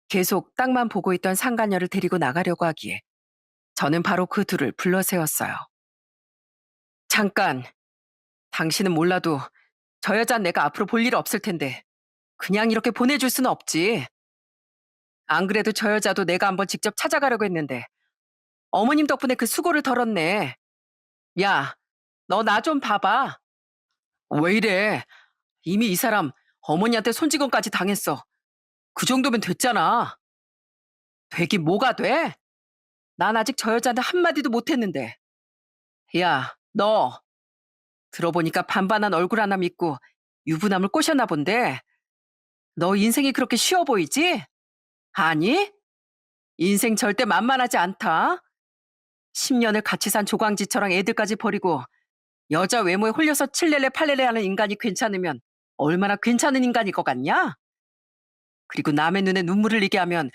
계속 땅만 보고 있던 상간녀를 데리고 나가려고 하기에 저는 바로 그 둘을 불러 세웠어요. 잠깐, 당신은 몰라도 저 여잔 내가 앞으로 볼 일 없을 텐데 그냥 이렇게 보내줄 수는 없지. 안 그래도 저 여자도 내가 한번 직접 찾아가려고 했는데 어머님 덕분에 그 수고를 덜었네. 야, 너 나 좀 봐봐. 왜 이래? 이미 이 사람 어머니한테 손찌검까지 당했어. 그 정도면 됐잖아. 되긴 뭐가 돼? 난 아직 저 여자한테 한마디도 못했는데. 야, 너 들어보니까 반반한 얼굴 하나 믿고 유부남을 꼬셨나 본데 너 인생이 그렇게 쉬워 보이지? 아니, 인생 절대 만만하지 않다. 10년을 같이 산 조광지처럼 애들까지 버리고 여자 외모에 홀려서 칠레레 팔레레 하는 인간이 괜찮으면 얼마나 괜찮은 인간일 것 같냐? 그리고 남의 눈에 눈물을 흘리게 하면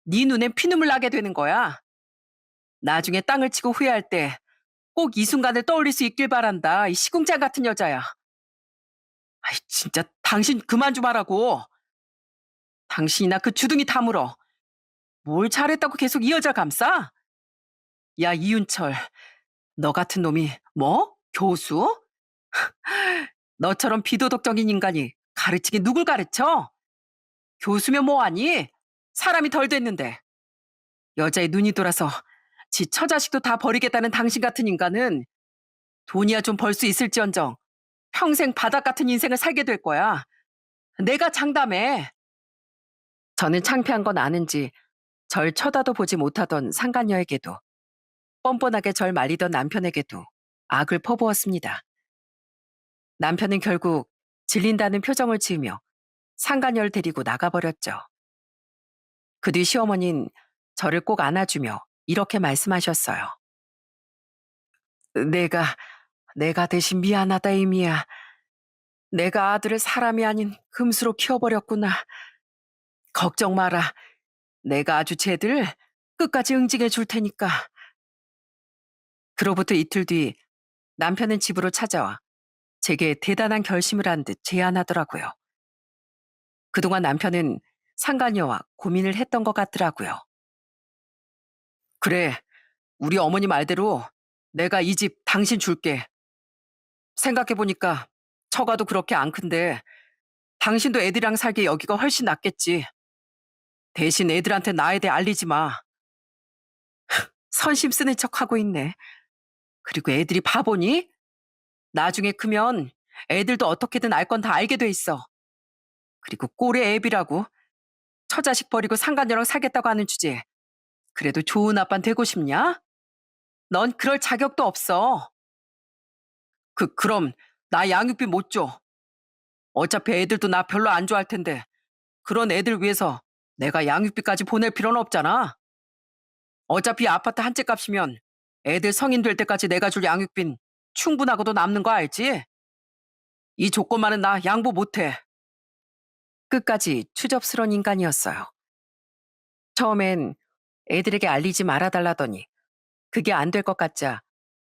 네 눈엔 피눈물 나게 되는 거야. 나중에 땅을 치고 후회할 때 꼭 이 순간을 떠올릴 수 있길 바란다. 이 시궁장 같은 여자야. 아이 진짜 당신 그만 좀 하라고. 당신이나 그 주둥이 다물어. 뭘 잘했다고 계속 이 여자 감싸? 야 이윤철, 너 같은 놈이 뭐? 교수? 너처럼 비도덕적인 인간이 가르치긴 누굴 가르쳐? 교수면 뭐하니? 사람이 덜 됐는데. 여자의 눈이 돌아서 지 처자식도 다 버리겠다는 당신 같은 인간은 돈이야 좀 벌 수 있을지언정 평생 바닥 같은 인생을 살게 될 거야. 내가 장담해. 저는 창피한 건 아는지 절 쳐다도 보지 못하던 상간녀에게도 뻔뻔하게 절 말리던 남편에게도 악을 퍼부었습니다. 남편은 결국 질린다는 표정을 지으며 상간녀를 데리고 나가버렸죠. 그 뒤 시어머니는 저를 꼭 안아주며 이렇게 말씀하셨어요. 내가, 내가 대신 미안하다, 이미야. 내가 아들을 사람이 아닌 금수로 키워버렸구나. 걱정 마라. 내가 아주 쟤들 끝까지 응징해 줄 테니까. 그로부터 이틀 뒤 남편은 집으로 찾아와 제게 대단한 결심을 한 듯 제안하더라고요. 그동안 남편은 상간녀와 고민을 했던 것 같더라고요. 그래, 우리 어머니 말대로 내가 이 집 당신 줄게. 생각해보니까 처가도 그렇게 안 큰데 당신도 애들이랑 살기 여기가 훨씬 낫겠지. 대신 애들한테 나에 대해 알리지 마. 선심 쓰는 척하고 있네. 그리고 애들이 바보니? 나중에 크면 애들도 어떻게든 알 건 다 알게 돼 있어. 그리고 꼴의 애비라고 처자식 버리고 상간녀랑 살겠다고 하는 주제에 그래도 좋은 아빠는 되고 싶냐? 넌 그럴 자격도 없어. 그럼 나 양육비 못 줘. 어차피 애들도 나 별로 안 좋아할 텐데 그런 애들 위해서 내가 양육비까지 보낼 필요는 없잖아. 어차피 아파트 한 채 값이면 애들 성인 될 때까지 내가 줄 양육비는 충분하고도 남는 거 알지? 이 조건만은 나 양보 못해. 끝까지 추접스러운 인간이었어요. 처음엔 애들에게 알리지 말아달라더니 그게 안 될 것 같자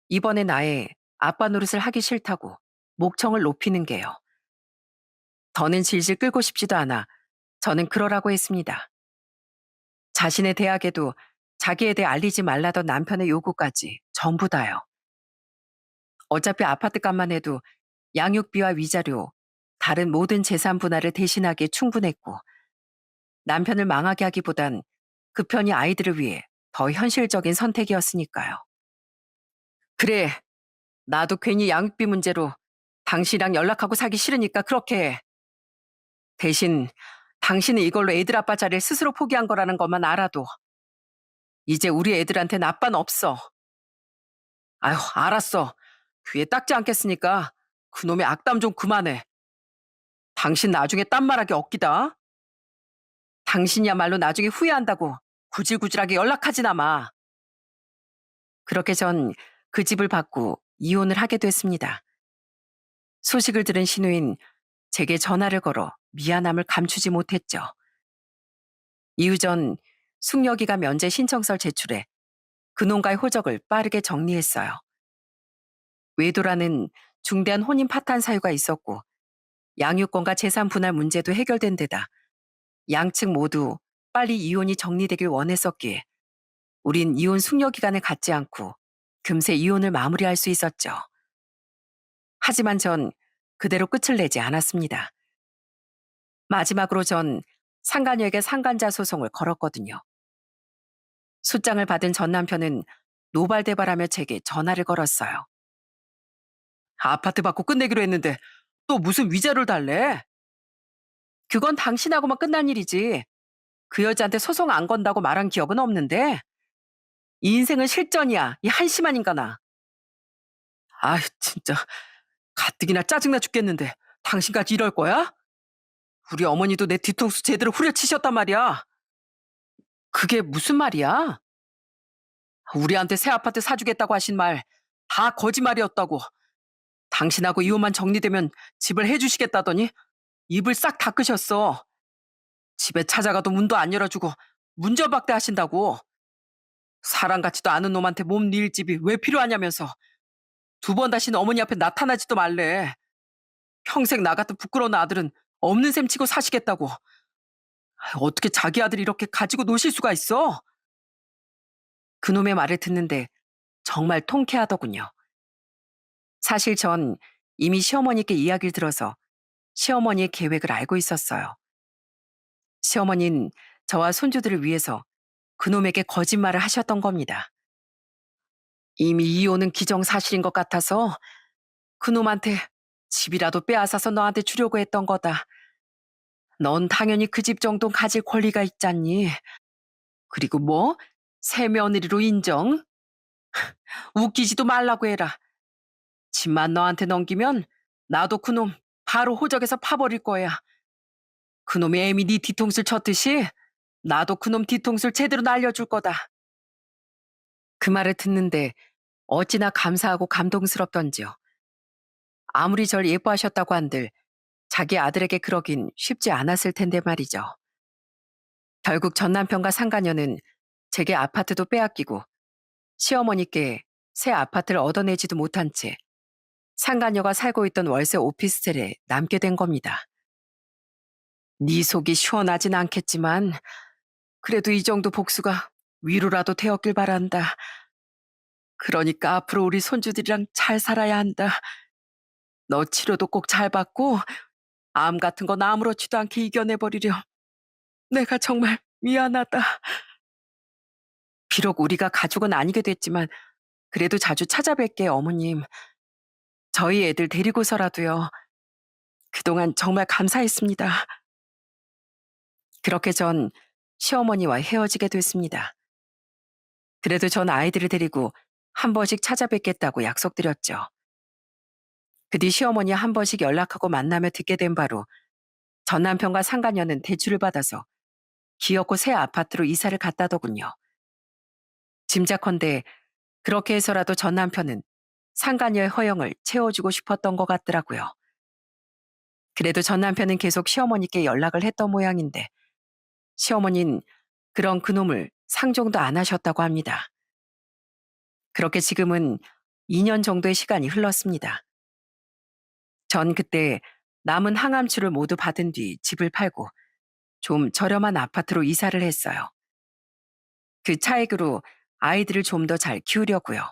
이번엔 아예 아빠 노릇을 하기 싫다고 목청을 높이는 게요. 더는 질질 끌고 싶지도 않아 저는 그러라고 했습니다. 자신의 대학에도 자기에 대해 알리지 말라던 남편의 요구까지 전부 다요. 어차피 아파트 값만 해도 양육비와 위자료, 다른 모든 재산 분할을 대신하기에 충분했고 남편을 망하게 하기보단 그 편이 아이들을 위해 더 현실적인 선택이었으니까요. 그래, 나도 괜히 양육비 문제로 당신이랑 연락하고 살기 싫으니까 그렇게 해. 대신 당신은 이걸로 애들 아빠 자리를 스스로 포기한 거라는 것만 알아도 이제 우리 애들한텐 아빠는 없어. 아휴, 알았어. 귀에 딱지 않겠으니까 그놈의 악담 좀 그만해. 당신 나중에 딴 말하기 없기다. 당신이야말로 나중에 후회한다고 구질구질하게 연락하지나 마. 그렇게 전 그 집을 받고 이혼을 하게 됐습니다. 소식을 들은 신우인 제게 전화를 걸어 미안함을 감추지 못했죠. 이후 전 숙녀기가 면제 신청서를 제출해 그놈과의 호적을 빠르게 정리했어요. 외도라는 중대한 혼인 파탄 사유가 있었고 양육권과 재산 분할 문제도 해결된 데다 양측 모두 빨리 이혼이 정리되길 원했었기에 우린 이혼 숙려 기간을 갖지 않고 금세 이혼을 마무리할 수 있었죠. 하지만 전 그대로 끝을 내지 않았습니다. 마지막으로 전 상간녀에게 상간자 소송을 걸었거든요. 소장을 받은 전 남편은 노발대발하며 제게 전화를 걸었어요. 아파트 받고 끝내기로 했는데 또 무슨 위자료를 달래? 그건 당신하고만 끝난 일이지. 그 여자한테 소송 안 건다고 말한 기억은 없는데 인생은 실전이야, 이 한심한 인간아. 아휴, 진짜 가뜩이나 짜증나 죽겠는데 당신까지 이럴 거야? 우리 어머니도 내 뒤통수 제대로 후려치셨단 말이야. 그게 무슨 말이야? 우리한테 새 아파트 사주겠다고 하신 말 다 거짓말이었다고. 당신하고 이혼만 정리되면 집을 해주시겠다더니 입을 싹 닦으셨어. 집에 찾아가도 문도 안 열어주고 문전박대 하신다고. 사람 같지도 않은 놈한테 몸 닐 집이 왜 필요하냐면서 두 번 다시는 어머니 앞에 나타나지도 말래. 평생 나 같은 부끄러운 아들은 없는 셈 치고 사시겠다고. 어떻게 자기 아들 이렇게 가지고 노실 수가 있어? 그놈의 말을 듣는데 정말 통쾌하더군요. 사실 전 이미 시어머니께 이야기를 들어서 시어머니의 계획을 알고 있었어요. 시어머니는 저와 손주들을 위해서 그놈에게 거짓말을 하셨던 겁니다. 이미 이혼은 기정사실인 것 같아서 그놈한테 집이라도 빼앗아서 너한테 주려고 했던 거다. 넌 당연히 그 집 정도는 가질 권리가 있잖니. 그리고 뭐? 새 며느리로 인정? 웃기지도 말라고 해라. 집만 너한테 넘기면 나도 그놈 바로 호적에서 파버릴 거야. 그놈이 애미 네 뒤통수를 쳤듯이 나도 그놈 뒤통수를 제대로 날려줄 거다. 그 말을 듣는데 어찌나 감사하고 감동스럽던지요. 아무리 절 예뻐하셨다고 한들 자기 아들에게 그러긴 쉽지 않았을 텐데 말이죠. 결국 전 남편과 상가녀는 제게 아파트도 빼앗기고 시어머니께 새 아파트를 얻어내지도 못한 채 상가녀가 살고 있던 월세 오피스텔에 남게 된 겁니다. 네 속이 시원하진 않겠지만 그래도 이 정도 복수가 위로라도 되었길 바란다. 그러니까 앞으로 우리 손주들이랑 잘 살아야 한다. 너 치료도 꼭 잘 받고 암 같은 건 아무렇지도 않게 이겨내버리렴. 내가 정말 미안하다. 비록 우리가 가족은 아니게 됐지만 그래도 자주 찾아뵐게 어머님. 저희 애들 데리고서라도요. 그동안 정말 감사했습니다. 그렇게 전 시어머니와 헤어지게 됐습니다. 그래도 전 아이들을 데리고 한 번씩 찾아뵙겠다고 약속드렸죠. 그 뒤 시어머니 한 번씩 연락하고 만나며 듣게 된 바로 전 남편과 상가녀는 대출을 받아서 기어코 새 아파트로 이사를 갔다더군요. 짐작컨대 그렇게 해서라도 전 남편은 상가녀의 허영을 채워주고 싶었던 것 같더라고요. 그래도 전 남편은 계속 시어머니께 연락을 했던 모양인데 시어머니는 그런 그놈을 상종도 안 하셨다고 합니다. 그렇게 지금은 2년 정도의 시간이 흘렀습니다. 전 그때 남은 항암치를 모두 받은 뒤 집을 팔고 좀 저렴한 아파트로 이사를 했어요. 그 차액으로 아이들을 좀 더 잘 키우려고요.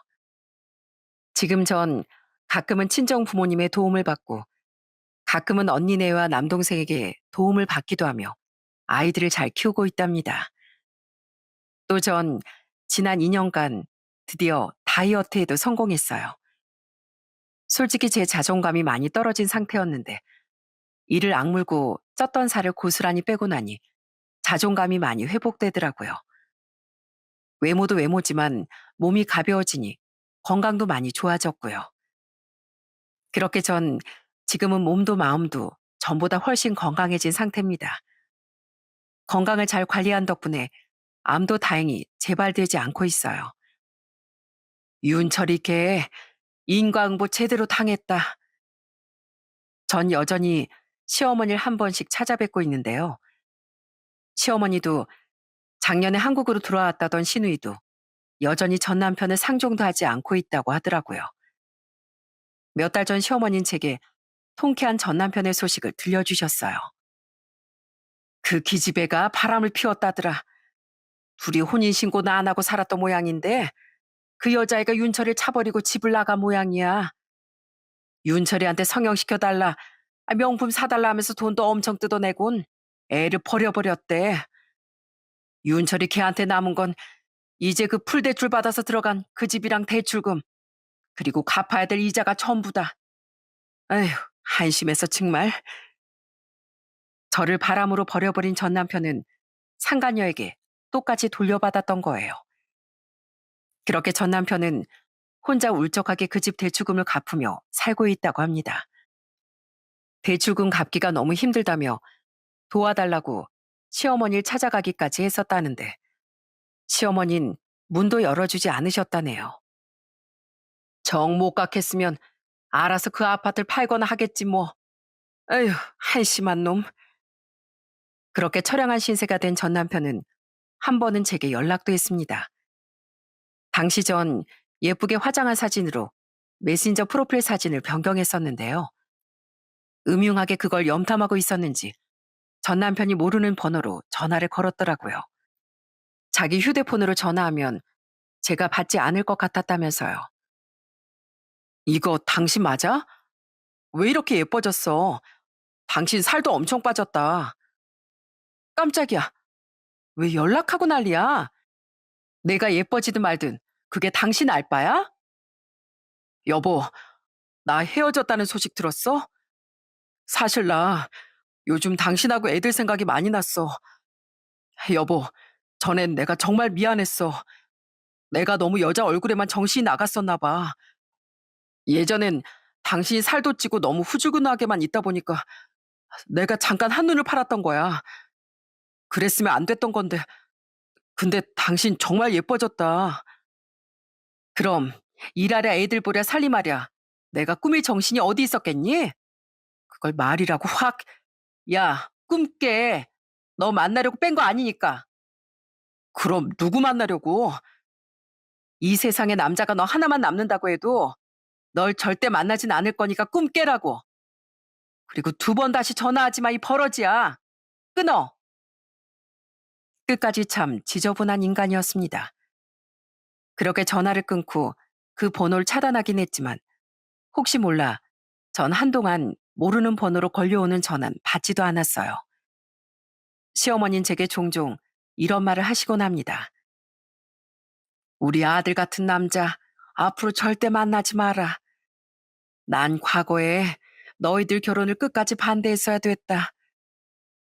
지금 전 가끔은 친정 부모님의 도움을 받고 가끔은 언니네와 남동생에게 도움을 받기도 하며 아이들을 잘 키우고 있답니다. 또 전 지난 2년간 드디어 다이어트에도 성공했어요. 솔직히 제 자존감이 많이 떨어진 상태였는데 이를 악물고 쪘던 살을 고스란히 빼고 나니 자존감이 많이 회복되더라고요. 외모도 외모지만 몸이 가벼워지니 건강도 많이 좋아졌고요. 그렇게 전 지금은 몸도 마음도 전보다 훨씬 건강해진 상태입니다. 건강을 잘 관리한 덕분에 암도 다행히 재발되지 않고 있어요. 윤철이 걔 인과응보 제대로 당했다. 전 여전히 시어머니를 한 번씩 찾아뵙고 있는데요. 시어머니도 작년에 한국으로 돌아왔다던 시누이도 여전히 전 남편을 상종도 하지 않고 있다고 하더라고요. 몇 달 전 시어머니는 제게 통쾌한 전 남편의 소식을 들려주셨어요. 그 기집애가 바람을 피웠다더라. 둘이 혼인신고는 안 하고 살았던 모양인데 그 여자애가 윤철이를 차버리고 집을 나간 모양이야. 윤철이한테 성형시켜달라, 명품 사달라 하면서 돈도 엄청 뜯어내곤 애를 버려버렸대. 윤철이 걔한테 남은 건 이제 그 풀대출 받아서 들어간 그 집이랑 대출금, 그리고 갚아야 될 이자가 전부다. 에휴, 한심해서 정말. 저를 바람으로 버려버린 전 남편은 상간녀에게 똑같이 돌려받았던 거예요. 그렇게 전 남편은 혼자 울적하게 그 집 대출금을 갚으며 살고 있다고 합니다. 대출금 갚기가 너무 힘들다며 도와달라고 시어머니를 찾아가기까지 했었다는데 시어머니는 문도 열어주지 않으셨다네요. 정 못 갚겠으면 알아서 그 아파트를 팔거나 하겠지 뭐. 에휴, 한심한 놈. 그렇게 처량한 신세가 된 전 남편은 한 번은 제게 연락도 했습니다. 당시 전 예쁘게 화장한 사진으로 메신저 프로필 사진을 변경했었는데요. 음흉하게 그걸 염탐하고 있었는지 전 남편이 모르는 번호로 전화를 걸었더라고요. 자기 휴대폰으로 전화하면 제가 받지 않을 것 같았다면서요. 이거 당신 맞아? 왜 이렇게 예뻐졌어? 당신 살도 엄청 빠졌다. 깜짝이야. 왜 연락하고 난리야? 내가 예뻐지든 말든 그게 당신 알바야? 여보, 나 헤어졌다는 소식 들었어? 사실 나 요즘 당신하고 애들 생각이 많이 났어. 여보, 전엔 내가 정말 미안했어. 내가 너무 여자 얼굴에만 정신이 나갔었나 봐. 예전엔 당신이 살도 찌고 너무 후줄근하게만 있다 보니까 내가 잠깐 한눈을 팔았던 거야. 그랬으면 안 됐던 건데. 근데 당신 정말 예뻐졌다. 그럼 일하랴 애들 보랴 살림하랴. 내가 꾸밀 정신이 어디 있었겠니? 그걸 말이라고 확. 야, 꿈깨. 너 만나려고 뺀 거 아니니까. 그럼 누구 만나려고? 이 세상에 남자가 너 하나만 남는다고 해도 널 절대 만나진 않을 거니까 꿈 깨라고. 그리고 두 번 다시 전화하지 마, 이 버러지야. 끊어. 끝까지 참 지저분한 인간이었습니다. 그렇게 전화를 끊고 그 번호를 차단하긴 했지만 혹시 몰라 전 한동안 모르는 번호로 걸려오는 전화는 받지도 않았어요. 시어머니는 제게 종종 이런 말을 하시곤 합니다. 우리 아들 같은 남자 앞으로 절대 만나지 마라. 난 과거에 너희들 결혼을 끝까지 반대했어야 됐다.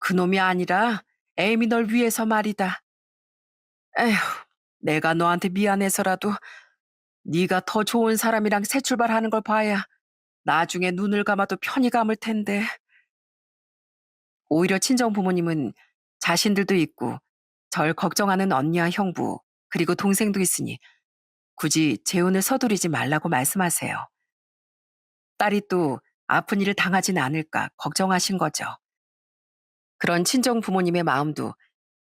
그놈이 아니라 애미 널 위해서 말이다. 에휴, 내가 너한테 미안해서라도 네가 더 좋은 사람이랑 새 출발하는 걸 봐야 나중에 눈을 감아도 편히 감을 텐데. 오히려 친정 부모님은 자신들도 있고 절 걱정하는 언니와 형부 그리고 동생도 있으니 굳이 재혼을 서두르지 말라고 말씀하세요. 딸이 또 아픈 일을 당하진 않을까 걱정하신 거죠. 그런 친정 부모님의 마음도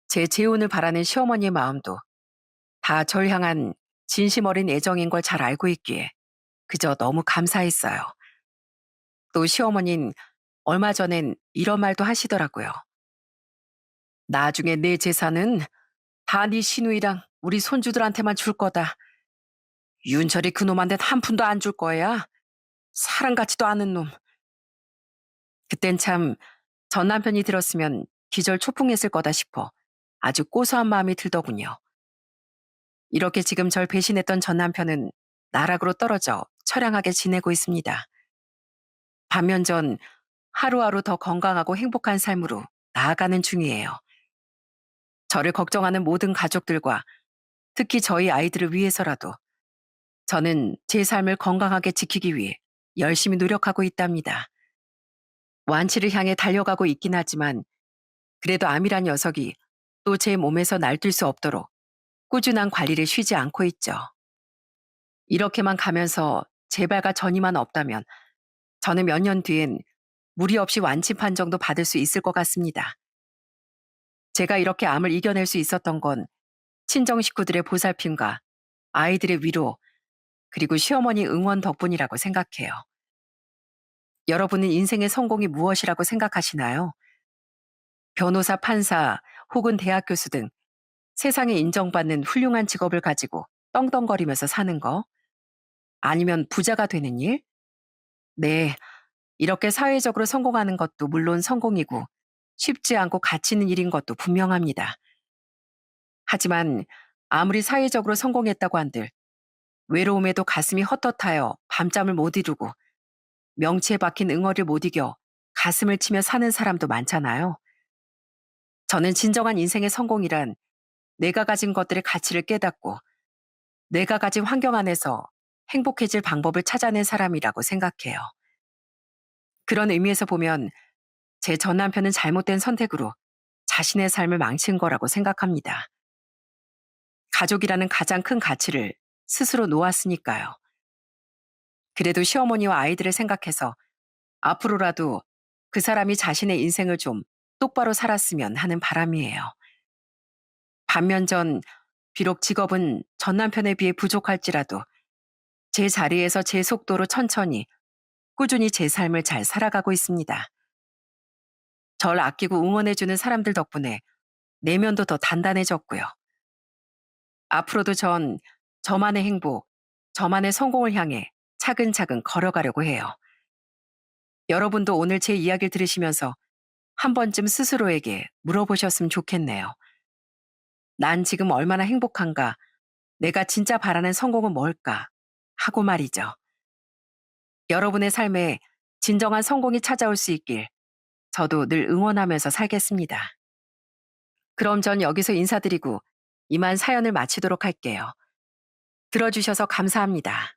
제 재혼을 바라는 시어머니의 마음도 다 절 향한 진심 어린 애정인 걸 잘 알고 있기에 그저 너무 감사했어요. 또 시어머니는 얼마 전엔 이런 말도 하시더라고요. 나중에 내 재산은 다 네 시누이랑 우리 손주들한테만 줄 거다. 윤철이 그놈한테 한 푼도 안 줄 거야. 사람 같지도 않은 놈. 그땐 참 전 남편이 들었으면 기절 초풍했을 거다 싶어 아주 고소한 마음이 들더군요. 이렇게 지금 절 배신했던 전 남편은 나락으로 떨어져 처량하게 지내고 있습니다. 반면 전 하루하루 더 건강하고 행복한 삶으로 나아가는 중이에요. 저를 걱정하는 모든 가족들과 특히 저희 아이들을 위해서라도 저는 제 삶을 건강하게 지키기 위해 열심히 노력하고 있답니다. 완치를 향해 달려가고 있긴 하지만 그래도 암이란 녀석이 또 제 몸에서 날뛸 수 없도록 꾸준한 관리를 쉬지 않고 있죠. 이렇게만 가면서 재발과 전이만 없다면 저는 몇 년 뒤엔 무리 없이 완치 판정도 받을 수 있을 것 같습니다. 제가 이렇게 암을 이겨낼 수 있었던 건 친정 식구들의 보살핌과 아이들의 위로 그리고 시어머니 응원 덕분이라고 생각해요. 여러분은 인생의 성공이 무엇이라고 생각하시나요? 변호사, 판사 혹은 대학 교수 등 세상에 인정받는 훌륭한 직업을 가지고 떵떵거리면서 사는 거? 아니면 부자가 되는 일? 네, 이렇게 사회적으로 성공하는 것도 물론 성공이고 쉽지 않고 가치 있는 일인 것도 분명합니다. 하지만 아무리 사회적으로 성공했다고 한들 외로움에도 가슴이 헛헛하여 밤잠을 못 이루고 명치에 박힌 응어리를 못 이겨 가슴을 치며 사는 사람도 많잖아요. 저는 진정한 인생의 성공이란 내가 가진 것들의 가치를 깨닫고 내가 가진 환경 안에서 행복해질 방법을 찾아낸 사람이라고 생각해요. 그런 의미에서 보면 제 전 남편은 잘못된 선택으로 자신의 삶을 망친 거라고 생각합니다. 가족이라는 가장 큰 가치를 스스로 놓았으니까요. 그래도 시어머니와 아이들을 생각해서 앞으로라도 그 사람이 자신의 인생을 좀 똑바로 살았으면 하는 바람이에요. 반면 전 비록 직업은 전 남편에 비해 부족할지라도 제 자리에서 제 속도로 천천히 꾸준히 제 삶을 잘 살아가고 있습니다. 절 아끼고 응원해주는 사람들 덕분에 내면도 더 단단해졌고요. 앞으로도 전 저만의 행복, 저만의 성공을 향해 차근차근 걸어가려고 해요. 여러분도 오늘 제 이야기를 들으시면서 한 번쯤 스스로에게 물어보셨으면 좋겠네요. 난 지금 얼마나 행복한가? 내가 진짜 바라는 성공은 뭘까? 하고 말이죠. 여러분의 삶에 진정한 성공이 찾아올 수 있길 저도 늘 응원하면서 살겠습니다. 그럼 전 여기서 인사드리고 이만 사연을 마치도록 할게요. 들어주셔서 감사합니다.